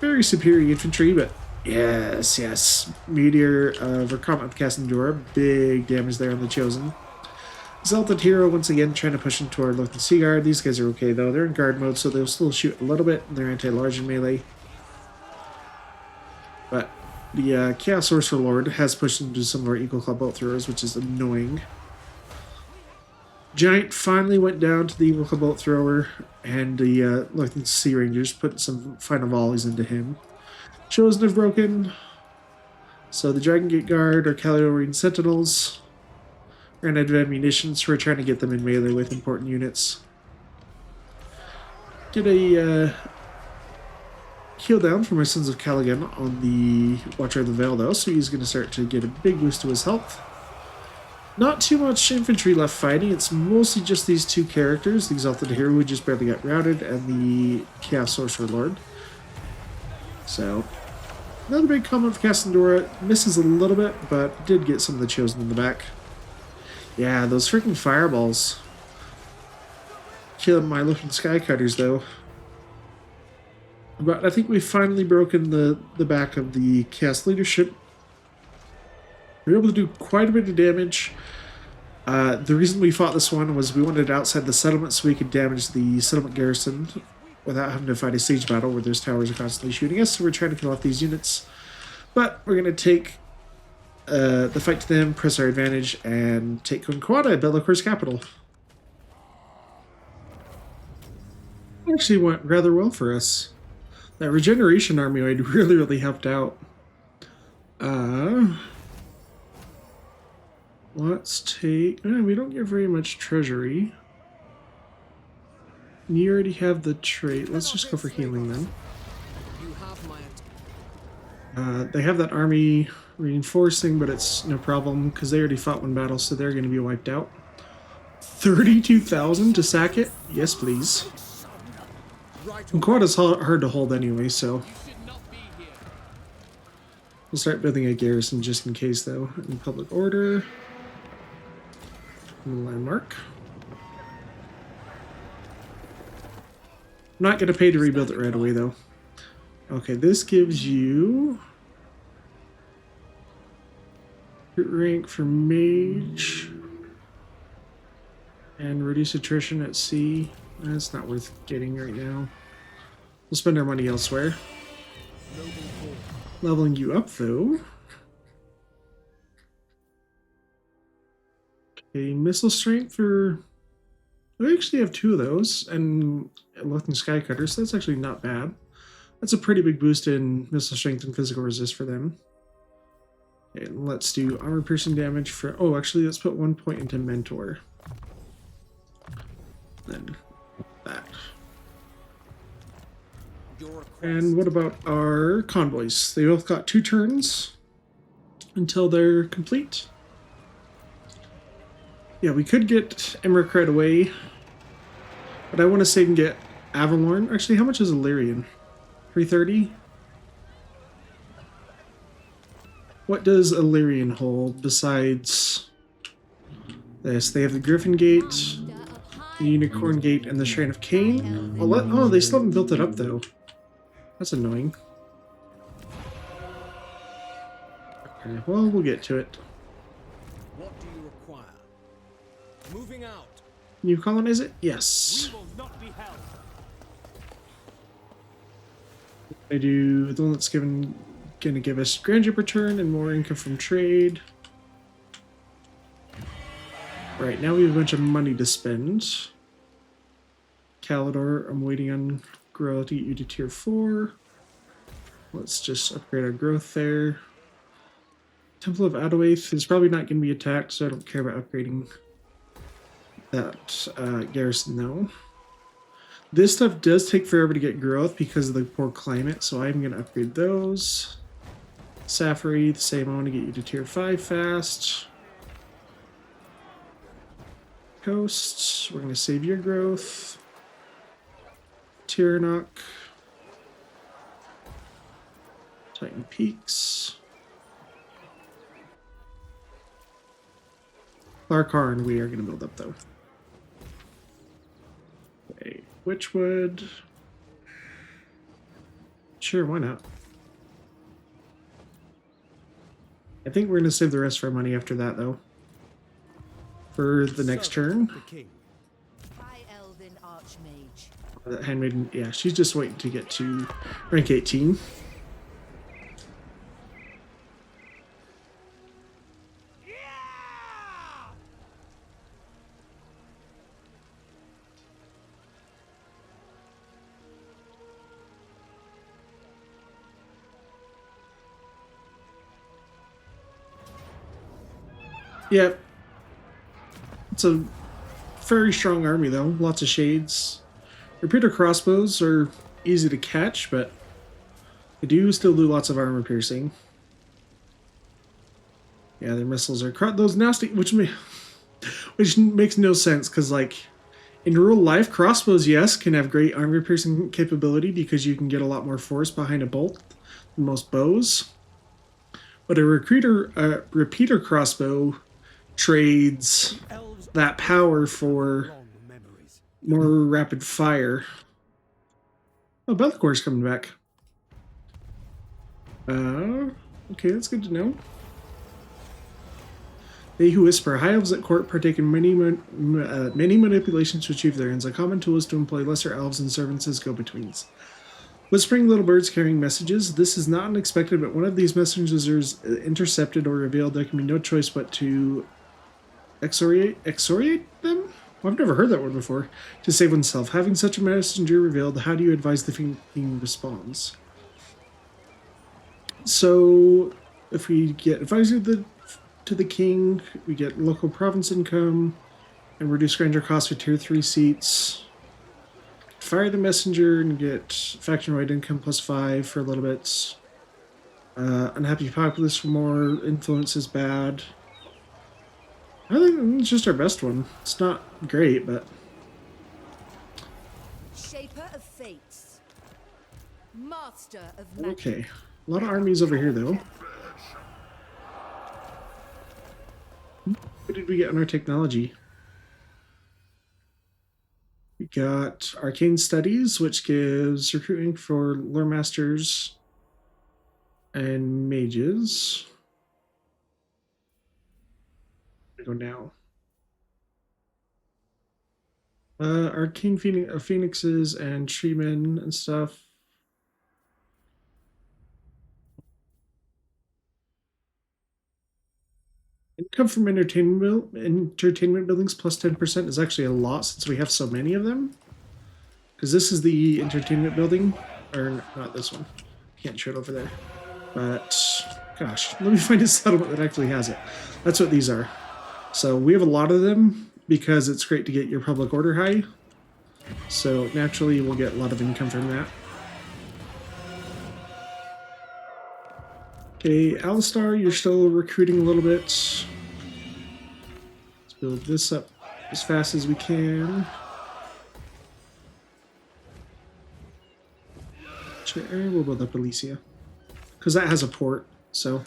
Very superior infantry, but yes, yes. Meteor of Recombinant Cassandra, big damage there on the Chosen. Exalted Hero once again trying to push into our Lothian Sea Guard. These guys are okay though. They're in guard mode, so they'll still shoot a little bit. They're anti-large and melee. But the Chaos Sorcerer Lord has pushed into some of our Eagle Club bolt throwers, which is annoying. Giant finally went down to the Eagle Club bolt thrower, and the Lothian Sea Rangers put some final volleys into him. Chosen have broken. So the Dragon Gate Guard, our Caledonian Sentinels, ran out of ammunition, so we're trying to get them in melee with important units. Get a heal down from our Sons of Caligan on the Watcher of the Veil, though, so he's going to start to get a big boost to his health. Not too much infantry left fighting, it's mostly just these two characters, the Exalted Hero who just barely got routed, and the Chaos Sorcerer Lord. So, another big comment for Cassandra. Misses a little bit, but did get some of the Chosen in the back. Yeah, those freaking fireballs. Killing my looking Skycutters, though. But I think we've finally broken the back of the Chaos Leadership. We were able to do quite a bit of damage. The reason we fought this one was we wanted it outside the settlement so we could damage the settlement garrison without having to fight a siege battle where those towers are constantly shooting us, so we're trying to kill off these units. But we're going to take the fight to them, press our advantage, and take Conquada, Bellacor's capital. Actually went rather well for us. That regeneration army really, really helped out. Let's take... we don't get very much treasury. You already have the trait. Let's just go for healing then. They have that army reinforcing, but it's no problem because they already fought one battle, so they're going to be wiped out. 32,000 to sack it? Yes, please. Conquada's hard to hold anyway, so... We'll start building a garrison just in case, though. In public order... Landmark. I'm not going to pay to rebuild it right away, though. Okay, this gives you... rank for mage. And reduce attrition at sea. That's not worth getting right now. We'll spend our money elsewhere. Leveling you up, though. Okay, missile strength for... We actually have two of those, and Lothian Skycutter, so that's actually not bad. That's a pretty big boost in missile strength and physical resist for them. Okay, let's do armor piercing damage for... Oh, actually, let's put 1 point into Mentor. Then that. And what about our convoys? They both got 2 turns until they're complete. Yeah, we could get Emmerich right away, but I want to save and get Avalorn. Actually, how much is Illyrian? 330? What does Illyrian hold besides this? They have the Griffin Gate, the Unicorn Gate, and the Shrine of Cain. Oh, they still haven't built it up, though. That's annoying. Okay, well, we'll get to it. What do you require? Moving out. New colonize it? Yes. We will not be held. I do the one that's gonna give us grandeur return and more income from trade. Right, now we have a bunch of money to spend. Calidor, I'm waiting on growth to get you to tier 4. Let's just upgrade our growth there. Temple of Adowaith is probably not going to be attacked, so I don't care about upgrading that garrison now. This stuff does take forever to get growth because of the poor climate, so I'm going to upgrade those. Safari, the same. I want to get you to tier 5 fast. Coast, we're going to save your growth. Tiranoc. Titan Peaks. Larkarn we are going to build up, though. Okay, Witchwood. Sure, why not? I think we're going to save the rest of our money after that, though. For the next turn. The king. High Elven Archmage. That handmaiden, yeah, she's just waiting to get to rank 18. Yeah. It's a very strong army, though. Lots of shades. Repeater crossbows are easy to catch, but they do still do lots of armor piercing. Yeah, their missiles are those nasty, which makes no sense because, like, in real life, crossbows, yes, can have great armor piercing capability because you can get a lot more force behind a bolt than most bows. But a repeater crossbow trades Elves that power for long memories. more rapid fire. Oh, Bellecour's coming back. Okay, that's good to know. They who whisper. High elves at court partake in many manipulations to achieve their ends. A common tool is to employ lesser elves and servants as go-betweens. Whispering little birds carrying messages. This is not unexpected, but one of these messages is intercepted or revealed. There can be no choice but to excoriate them? Well, I've never heard that word before. To save oneself. Having such a messenger revealed, how do you advise the king responds? So, if we get advisor to the king, we get local province income, and reduce granger costs for tier 3 seats. Fire the messenger and get faction-wide income +5 for a little bit. Unhappy populace for more. Influence is bad. I think it's just our best one. It's not great, but... Shaper of Fates. Master of Magic. Okay. A lot of armies over here, though. What did we get on our technology? We got Arcane Studies, which gives recruiting for Lore Masters and Mages. Go now. Arcane Phoenixes and Treemen and stuff. Income from entertainment buildings +10% is actually a lot since we have so many of them. Because this is the entertainment building, or not this one. Can't show it over there. But gosh, let me find a settlement that actually has it. That's what these are. So we have a lot of them because it's great to get your public order high. So naturally we'll get a lot of income from that. Okay, Alistar, you're still recruiting a little bit. Let's build this up as fast as we can. Sure, we'll build up Elysia. Because that has a port, so...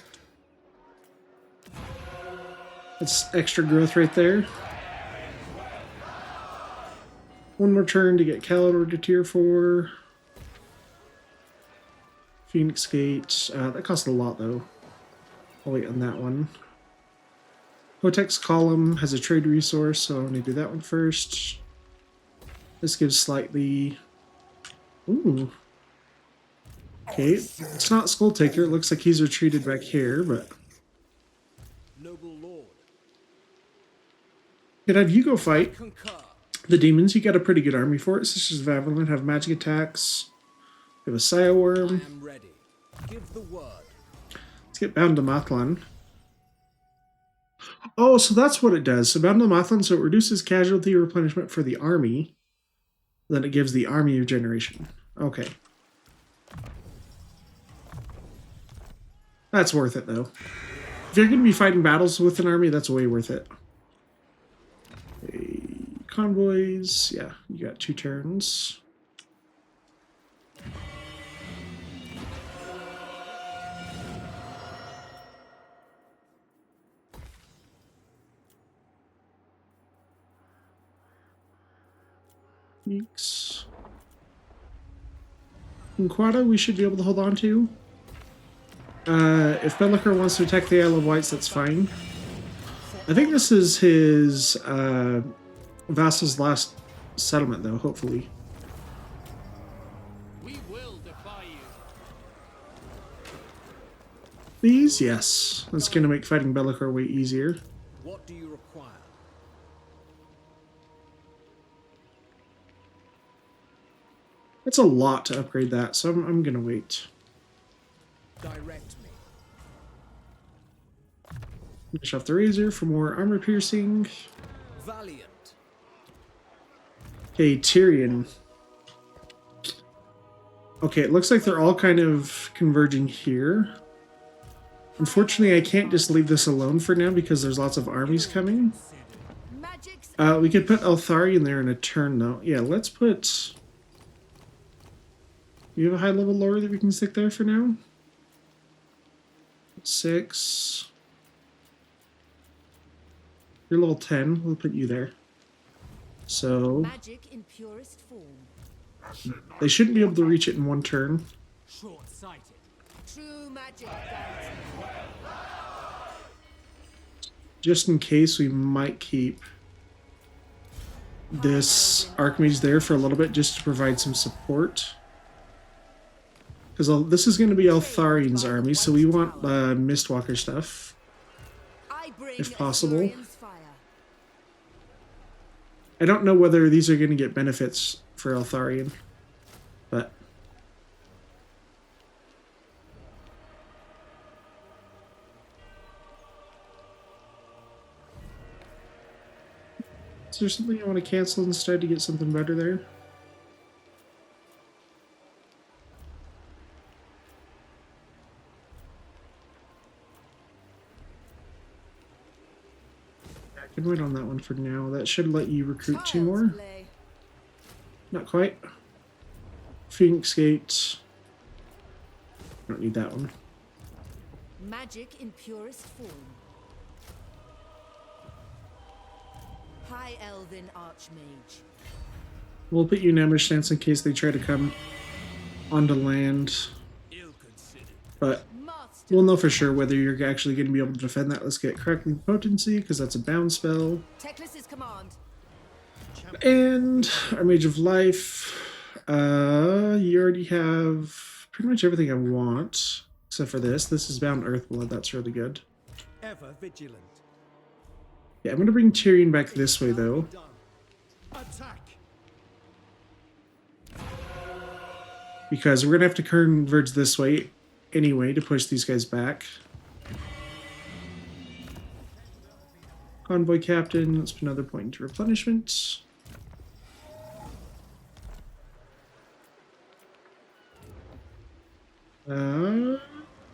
That's extra growth right there. One more turn to get Calidor to tier 4. Phoenix Gate. That cost a lot, though. I'll wait on that one. Hotex Column has a trade resource, so I'm going to do that one first. This gives slightly... Ooh. Okay, it's not Skull Taker. It looks like he's retreated back here, but... Noble Lord. Could have you go fight Concur. the demons. You got a pretty good army for it. Such as Vavalin have magic attacks. We have a Saya I Worm. am ready. Give the word. Let's get Bound to Mathlan. Oh, so that's what it does. So Bound to Mathlan, so it reduces casualty replenishment for the army. Then it gives the army regeneration. Okay. That's worth it, though. If you're going to be fighting battles with an army, that's way worth it. Okay. Convoys. Yeah, you got 2 turns. Weeks. Quada we should be able to hold on to. If Bellicar wants to attack the Isle of Wights, that's fine. I think this is his vassal's last settlement, though, hopefully. We will defy you. These? Yes. That's going to make fighting Bellicar way easier. What do you require? It's a lot to upgrade that, so I'm going to wait. Direct me. Finish off the Razor for more armor piercing. Valiant. Okay, Tyrion. Okay, it looks like they're all kind of converging here. Unfortunately, I can't just leave this alone for now because there's lots of armies coming. Magic's We could put Eltharion there in a turn, though. Yeah, let's put... You have a high-level lore that we can stick there for now? 6. You're level 10. We'll put you there. So, magic in purest form. they shouldn't be able to reach it in one turn. Short-sighted. True magic guides me. Just in case, we might keep this Archmage there for a little bit just to provide some support. Because this is going to be Eltharion's army, so we want Mistwalker stuff, I bring if possible. Asurion's fire. I don't know whether these are going to get benefits for Eltharion, but... Is there something I want to cancel instead to get something better there? I can wait on that one for now. That should let you recruit 2 more. Child's play. Not quite. Phoenix Gate. Don't need that one. Magic in purest form. High Elven Archmage. We'll put you in ambush stance in case they try to come onto land. Ill-considered. But Master. we'll know for sure whether you're actually going to be able to defend that. Let's get Crackling Potency, because that's a bound spell. Teclis's command. And our Mage of Life. You already have pretty much everything I want, except for this. This is Bound Earthblood. That's really good. Ever vigilant. Yeah, I'm going to bring Tyrion back this way, though. Done. Attack. Because we're going to have to converge this way anyway to push these guys back. Convoy Captain. Let's put another point into replenishment.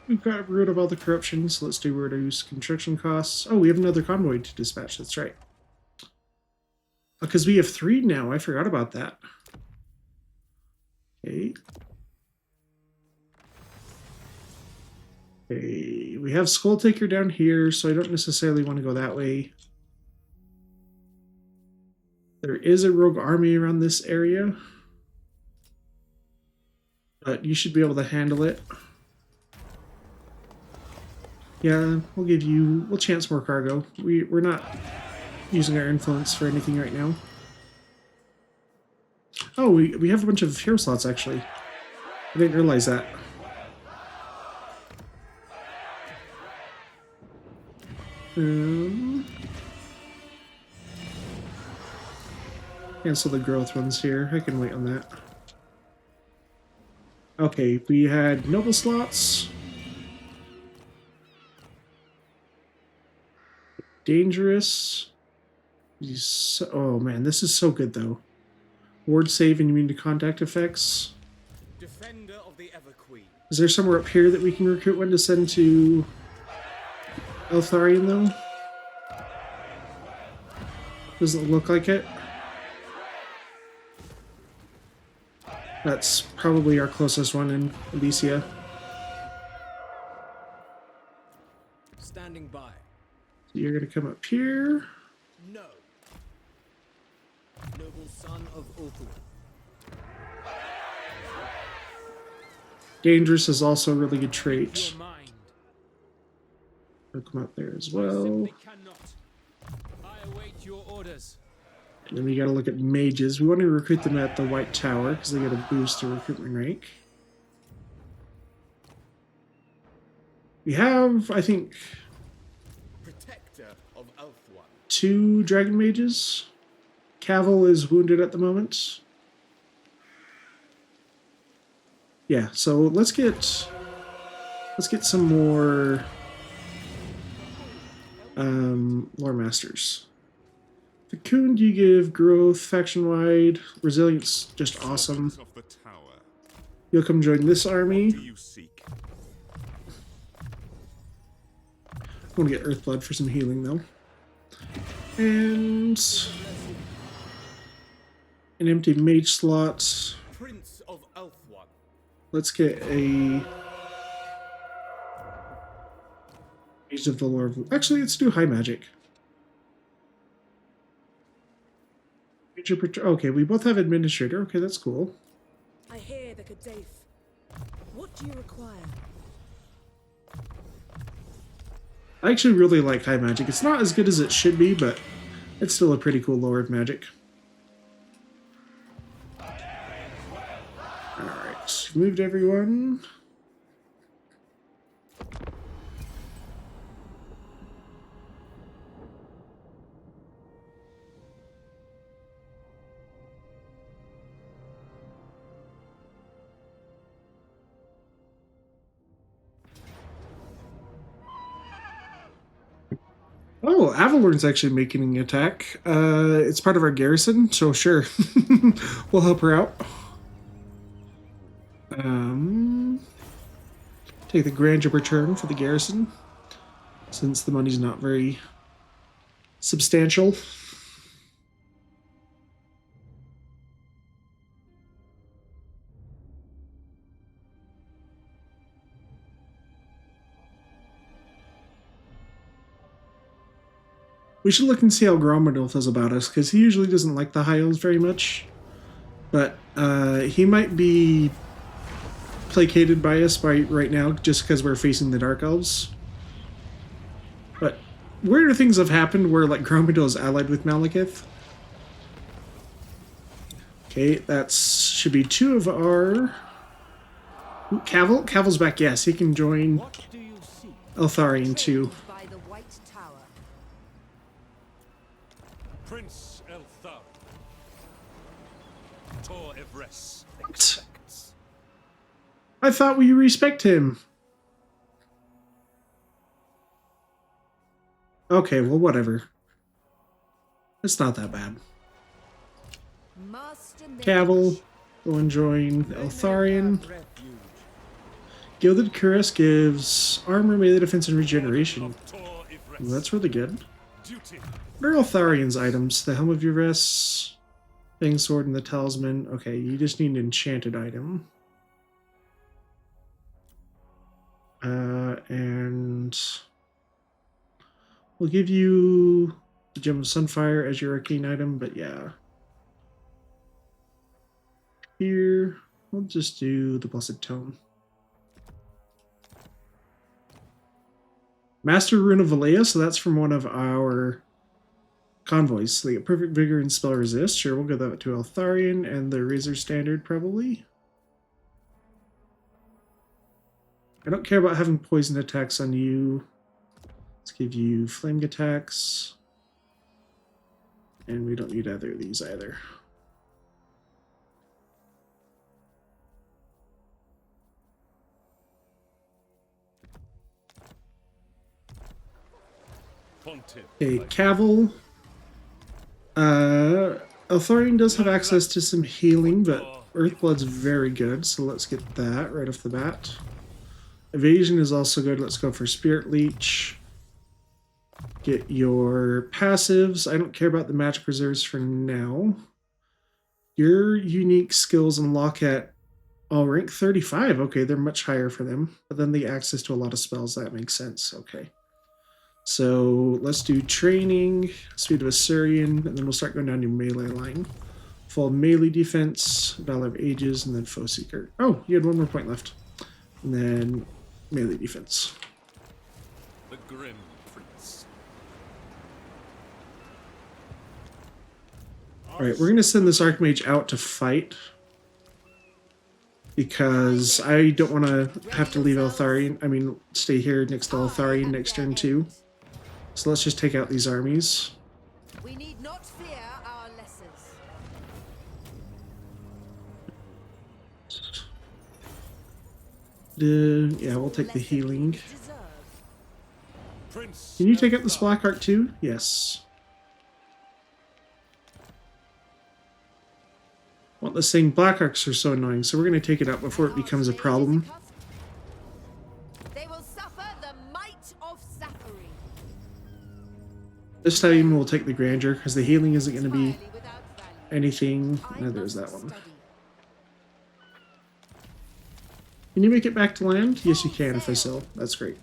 We've got rid of all the corruption, so let's do reduce construction costs. Oh, we have another convoy to dispatch, that's right. Because we have 3 now, I forgot about that. Okay. Okay, we have Skull Taker down here, so I don't necessarily want to go that way. There is a rogue army around this area, but you should be able to handle it. Yeah, we'll chance more cargo. We're not using our influence for anything right now. Oh, we have a bunch of hero slots, actually. I didn't realize that. Cancel the growth ones here. I can wait on that. Okay, we had noble slots. Dangerous. Oh man, this is so good though. Ward save and immune to contact effects. Defender of the Ever Queen. Is there somewhere up here that we can recruit one to send to Eltharion though? Doesn't look like it. That's probably our closest one in Elysia. Standing by. So you're gonna come up here. No. Noble son of Ulthuan. Dangerous is also a really good trait. Your mind. It'll come out there as I well. simply cannot. I await your orders. And then we gotta look at mages. We want to recruit them at the White Tower because they get a boost to recruitment rank. We have, I think, Protector of Elfwan. 2 dragon mages. Cavill is wounded at the moment. Yeah, so let's get some more lore masters. Fecund, you give growth faction wide, resilience just awesome. Of the tower. You'll come join this army. Do you seek? I want to get Earthblood for some healing though. And an empty mage slot. Prince of Elfwan. Let's get a Mage of the Lord. Actually, let's do high magic. Okay, we both have administrator. Okay, that's cool. I hear the Kadaf. What do you require? I actually really like high magic. It's not as good as it should be, but it's still a pretty cool lore of magic. Alright, moved everyone. Oh, Avalorn's actually making an attack. It's part of our garrison, so sure. We'll help her out. Take the grandeur return for the garrison, since the money's not very substantial. We should look and see how Gromidil feels about us, because he usually doesn't like the High Elves very much. But he might be placated by us right now, just because we're facing the Dark Elves. But weirder things have happened where like Gromidil is allied with Malekith. Okay, that should be 2 of our... Ooh, Cavill? Cavill's back, yes, he can join What do you seek? Eltharion too. By the White Tower. Prince Elthar. Tor Evres. What? I thought we respect him. Okay, well, whatever. It's not that bad. Master Mage. Cavill, go and join Eltharion. Refuge. Gilded Cuirass gives armor, melee defense, and regeneration. Of Tor Evres. Well, that's really good. Duty. What are Eltharion's items? The Helm of Uvres, Fang Sword, and the Talisman. Okay, you just need an enchanted item. And we'll give you the Gem of Sunfire as your arcane item, but yeah. Here, we'll just do the Blessed Tome. Master Rune of Valea, so that's from one of our convoys. So they get Perfect Vigor and Spell Resist. Sure, we'll give that to Eltharion and the Razor Standard, probably. I don't care about having poison attacks on you. Let's give you flame attacks. And we don't need either of these either. Pontiff. Okay, Cavill. Eltharion does have access to some healing, but Earthblood's very good, so let's get that right off the bat. Evasion is also good. Let's go for Spirit Leech. Get your passives. I don't care about the magic reserves for now. Your unique skills unlock at rank 35. Okay, they're much higher for them. But then the access to a lot of spells, that makes sense. Okay. So let's do training, Speed of Assyrian, and then we'll start going down your melee line. Full melee defense, Valor of Ages, and then Foe Seeker. Oh, you had 1 more point left. And then melee defense. The Grim Prince. Alright, we're going to send this Archmage out to fight. Because I don't want to have to leave Eltharion. I mean, stay here next to Eltharion next turn too. So let's just take out these armies. We need not fear our lessers. Yeah, we'll take the healing. Deserve. Prince. Can you take out this Black Ark too? Yes. Well, this thing, Black Arcs are so annoying, so we're going to take it out before it becomes a problem. They will suffer the might of Zachary. This time we'll take the Grandeur, because the healing isn't going to be Entirely without value. anything. I No, there's must that one. study. Can you make it back to land? Yes, you can if I sell. That's great.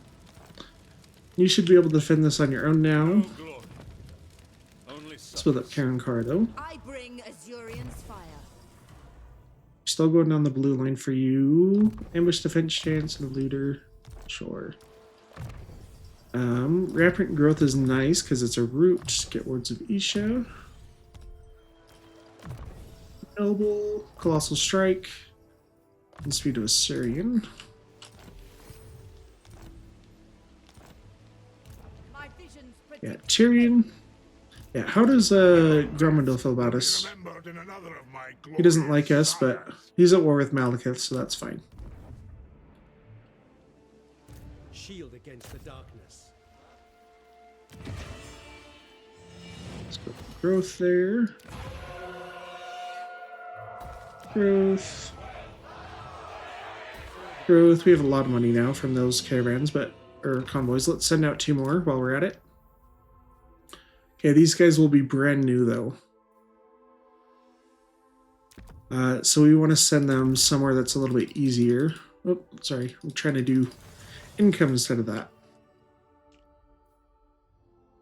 You should be able to defend this on your own now. No glory. Only Split up Karen Carr, though. I bring Azurian's fire. Still going down the blue line for you. Ambush defense chance and looter. Sure. Rampant growth is nice because it's a root. Get words of Isha. Noble. Colossal strike. And speed of Assyrian. My visions Yeah, Tyrion. Yeah, how does Gromandel feel about us? He doesn't like us, but he's at war with Malekith, so that's fine. Shield against the darkness. Let's go for growth there. Growth. Growth. We have a lot of money now from those caravans, or convoys. Let's send out 2 more while we're at it. Okay, these guys will be brand new though. So we want to send them somewhere that's a little bit easier. Oh, sorry. I'm trying to do income instead of that.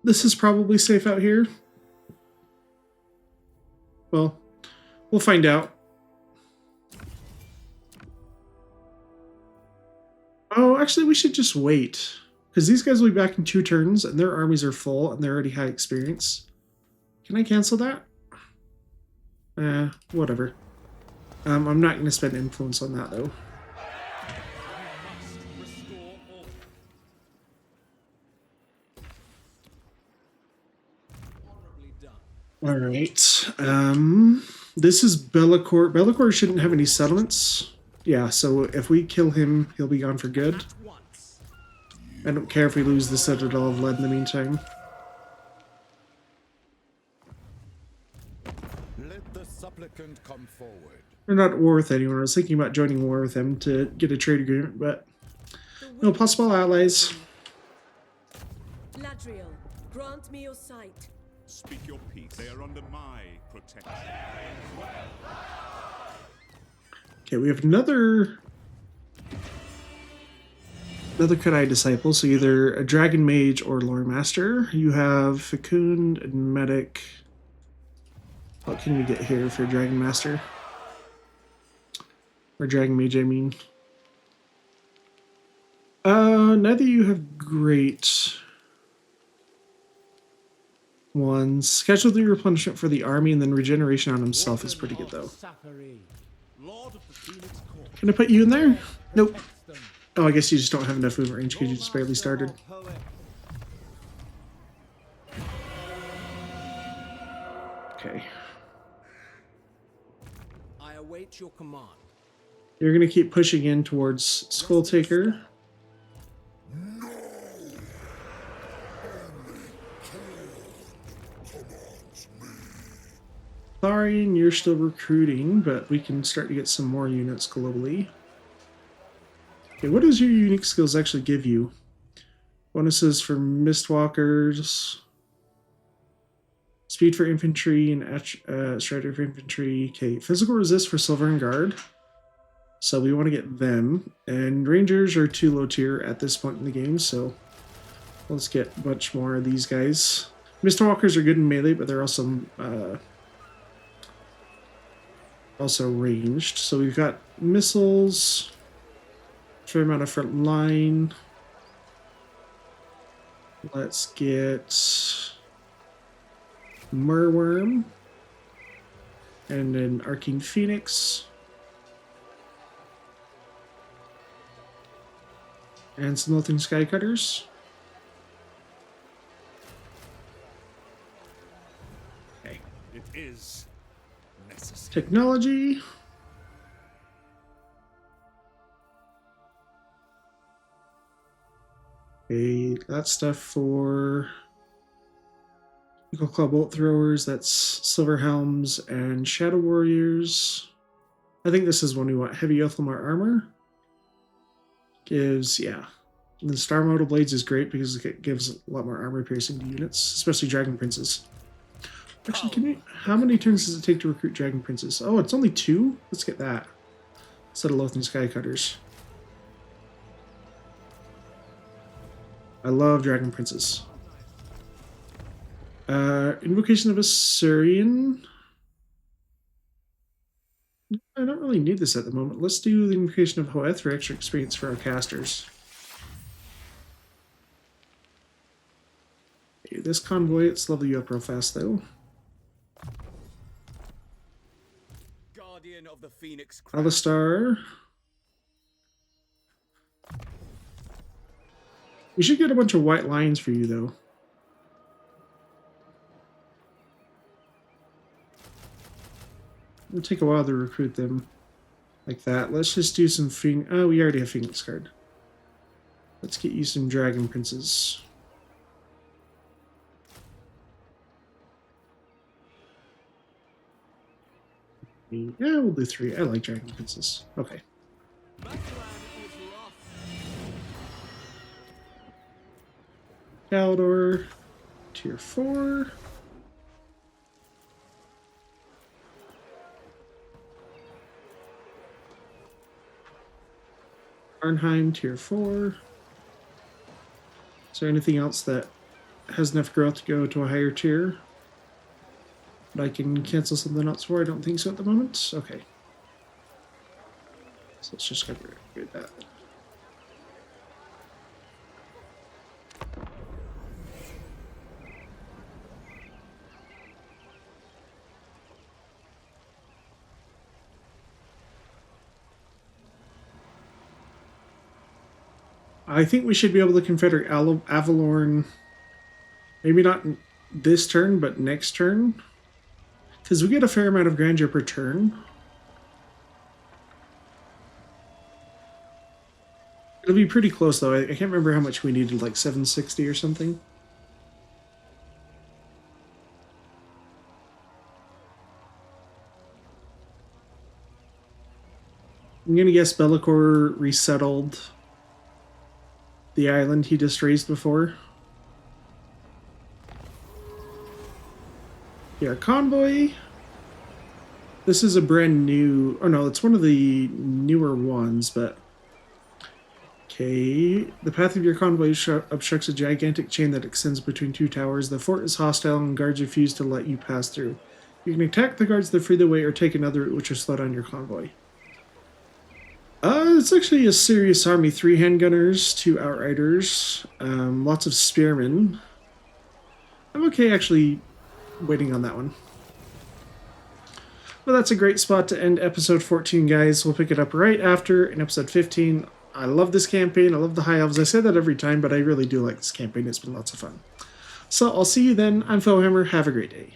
This is probably safe out here. Well, we'll find out. Oh, actually, we should just wait. Because these guys will be back in 2 turns, and their armies are full, and they're already high experience. Can I cancel that? Whatever. I'm not going to spend influence on that, though. restore all. Honorably done. Alright. This is Be'lakor. Be'lakor shouldn't have any settlements. Yeah, so if we kill him, he'll be gone for good. At once. I don't care if we lose the Citadel of Lead in the meantime. Let the supplicant come forward. We're not at war with anyone. I was thinking about joining war with them to get a trade agreement, but no possible allies. Ladriel, grant me your sight. Speak your peace. They are under my protection. Okay, we have another Kadai disciple, so either a Dragon Mage or Lore Master. You have Fecund and Medic. What can we get here for Dragon Master? Or Dragon Mage, I mean. Neither of you have great ones. Casualty replenishment for the army, and then regeneration on himself is pretty good, though. Zachary, Lord of the Phoenix Court. Can I put you in there? Nope. Protects them. Oh, I guess you just don't have enough movement range because you just barely started. Poet. Okay. I await your command. You're going to keep pushing in towards Skull Taker. Tharian, you're still recruiting, but we can start to get some more units globally. Okay, what does your unique skills actually give you? Bonuses for Mistwalkers, speed for infantry, and strider for infantry. Okay, physical resist for Silver and Guard. So we want to get them. And Rangers are too low tier at this point in the game, so let's get a bunch more of these guys. Mistwalkers are good in melee, but they're also ranged. So we've got missiles, fair amount of front line. Let's get Murworm and an Arcane Phoenix. And some Loathing Skycutters. Okay. It is necessary. Technology. Okay, that stuff for Eagle Claw Bolt Throwers, that's Silver Helms and Shadow Warriors. I think this is one we want. Heavy Oathlamar Armor. Gives, yeah. And the Star Modal Blades is great because it gives a lot more armor piercing to units, especially Dragon Princes. Actually, can we, how many turns does it take to recruit Dragon Princes? Oh, it's only 2? Let's get that. Instead of Loathing Skycutters. I love Dragon Princes. Invocation of Assyrian. I don't really need this at the moment. Let's do the Invocation of Hoeth for extra experience for our casters. Okay, this convoy, let's level you up real fast though. Guardian of the Phoenix Crown. Alistar. We should get a bunch of white lions for you though. It'll take a while to recruit them like that. Let's just do some Phoenix. Oh, we already have Phoenix card. Let's get you some Dragon Princes. Yeah, we'll do 3. I like Dragon Princes. Okay. Caldor, tier 4. Arnheim, tier 4. Is there anything else that has enough growth to go to a higher tier? But I can cancel something else for? I don't think so at the moment. Okay. So let's just upgrade that. I think we should be able to Confederate Avalorn, maybe not this turn, but next turn. Because we get a fair amount of grandeur per turn. It'll be pretty close though. I can't remember how much we needed, like 760 or something. I'm gonna guess Bellicor resettled the island he just raised before. Yeah, convoy. This is a brand new. Oh no, it's one of the newer ones, but. Okay. The path of your convoy obstructs a gigantic chain that extends between 2 towers. The fort is hostile and guards refuse to let you pass through. You can attack the guards that free the way or take another route which will slow down your convoy. It's actually a serious army. 3 handgunners, 2 outriders, lots of spearmen. I'm okay actually waiting on that one. Well, that's a great spot to end episode 14, guys. We'll pick it up right after in episode 15. I love this campaign. I love the High Elves. I say that every time, but I really do like this campaign. It's been lots of fun. So I'll see you then. I'm Warhammer. Have a great day.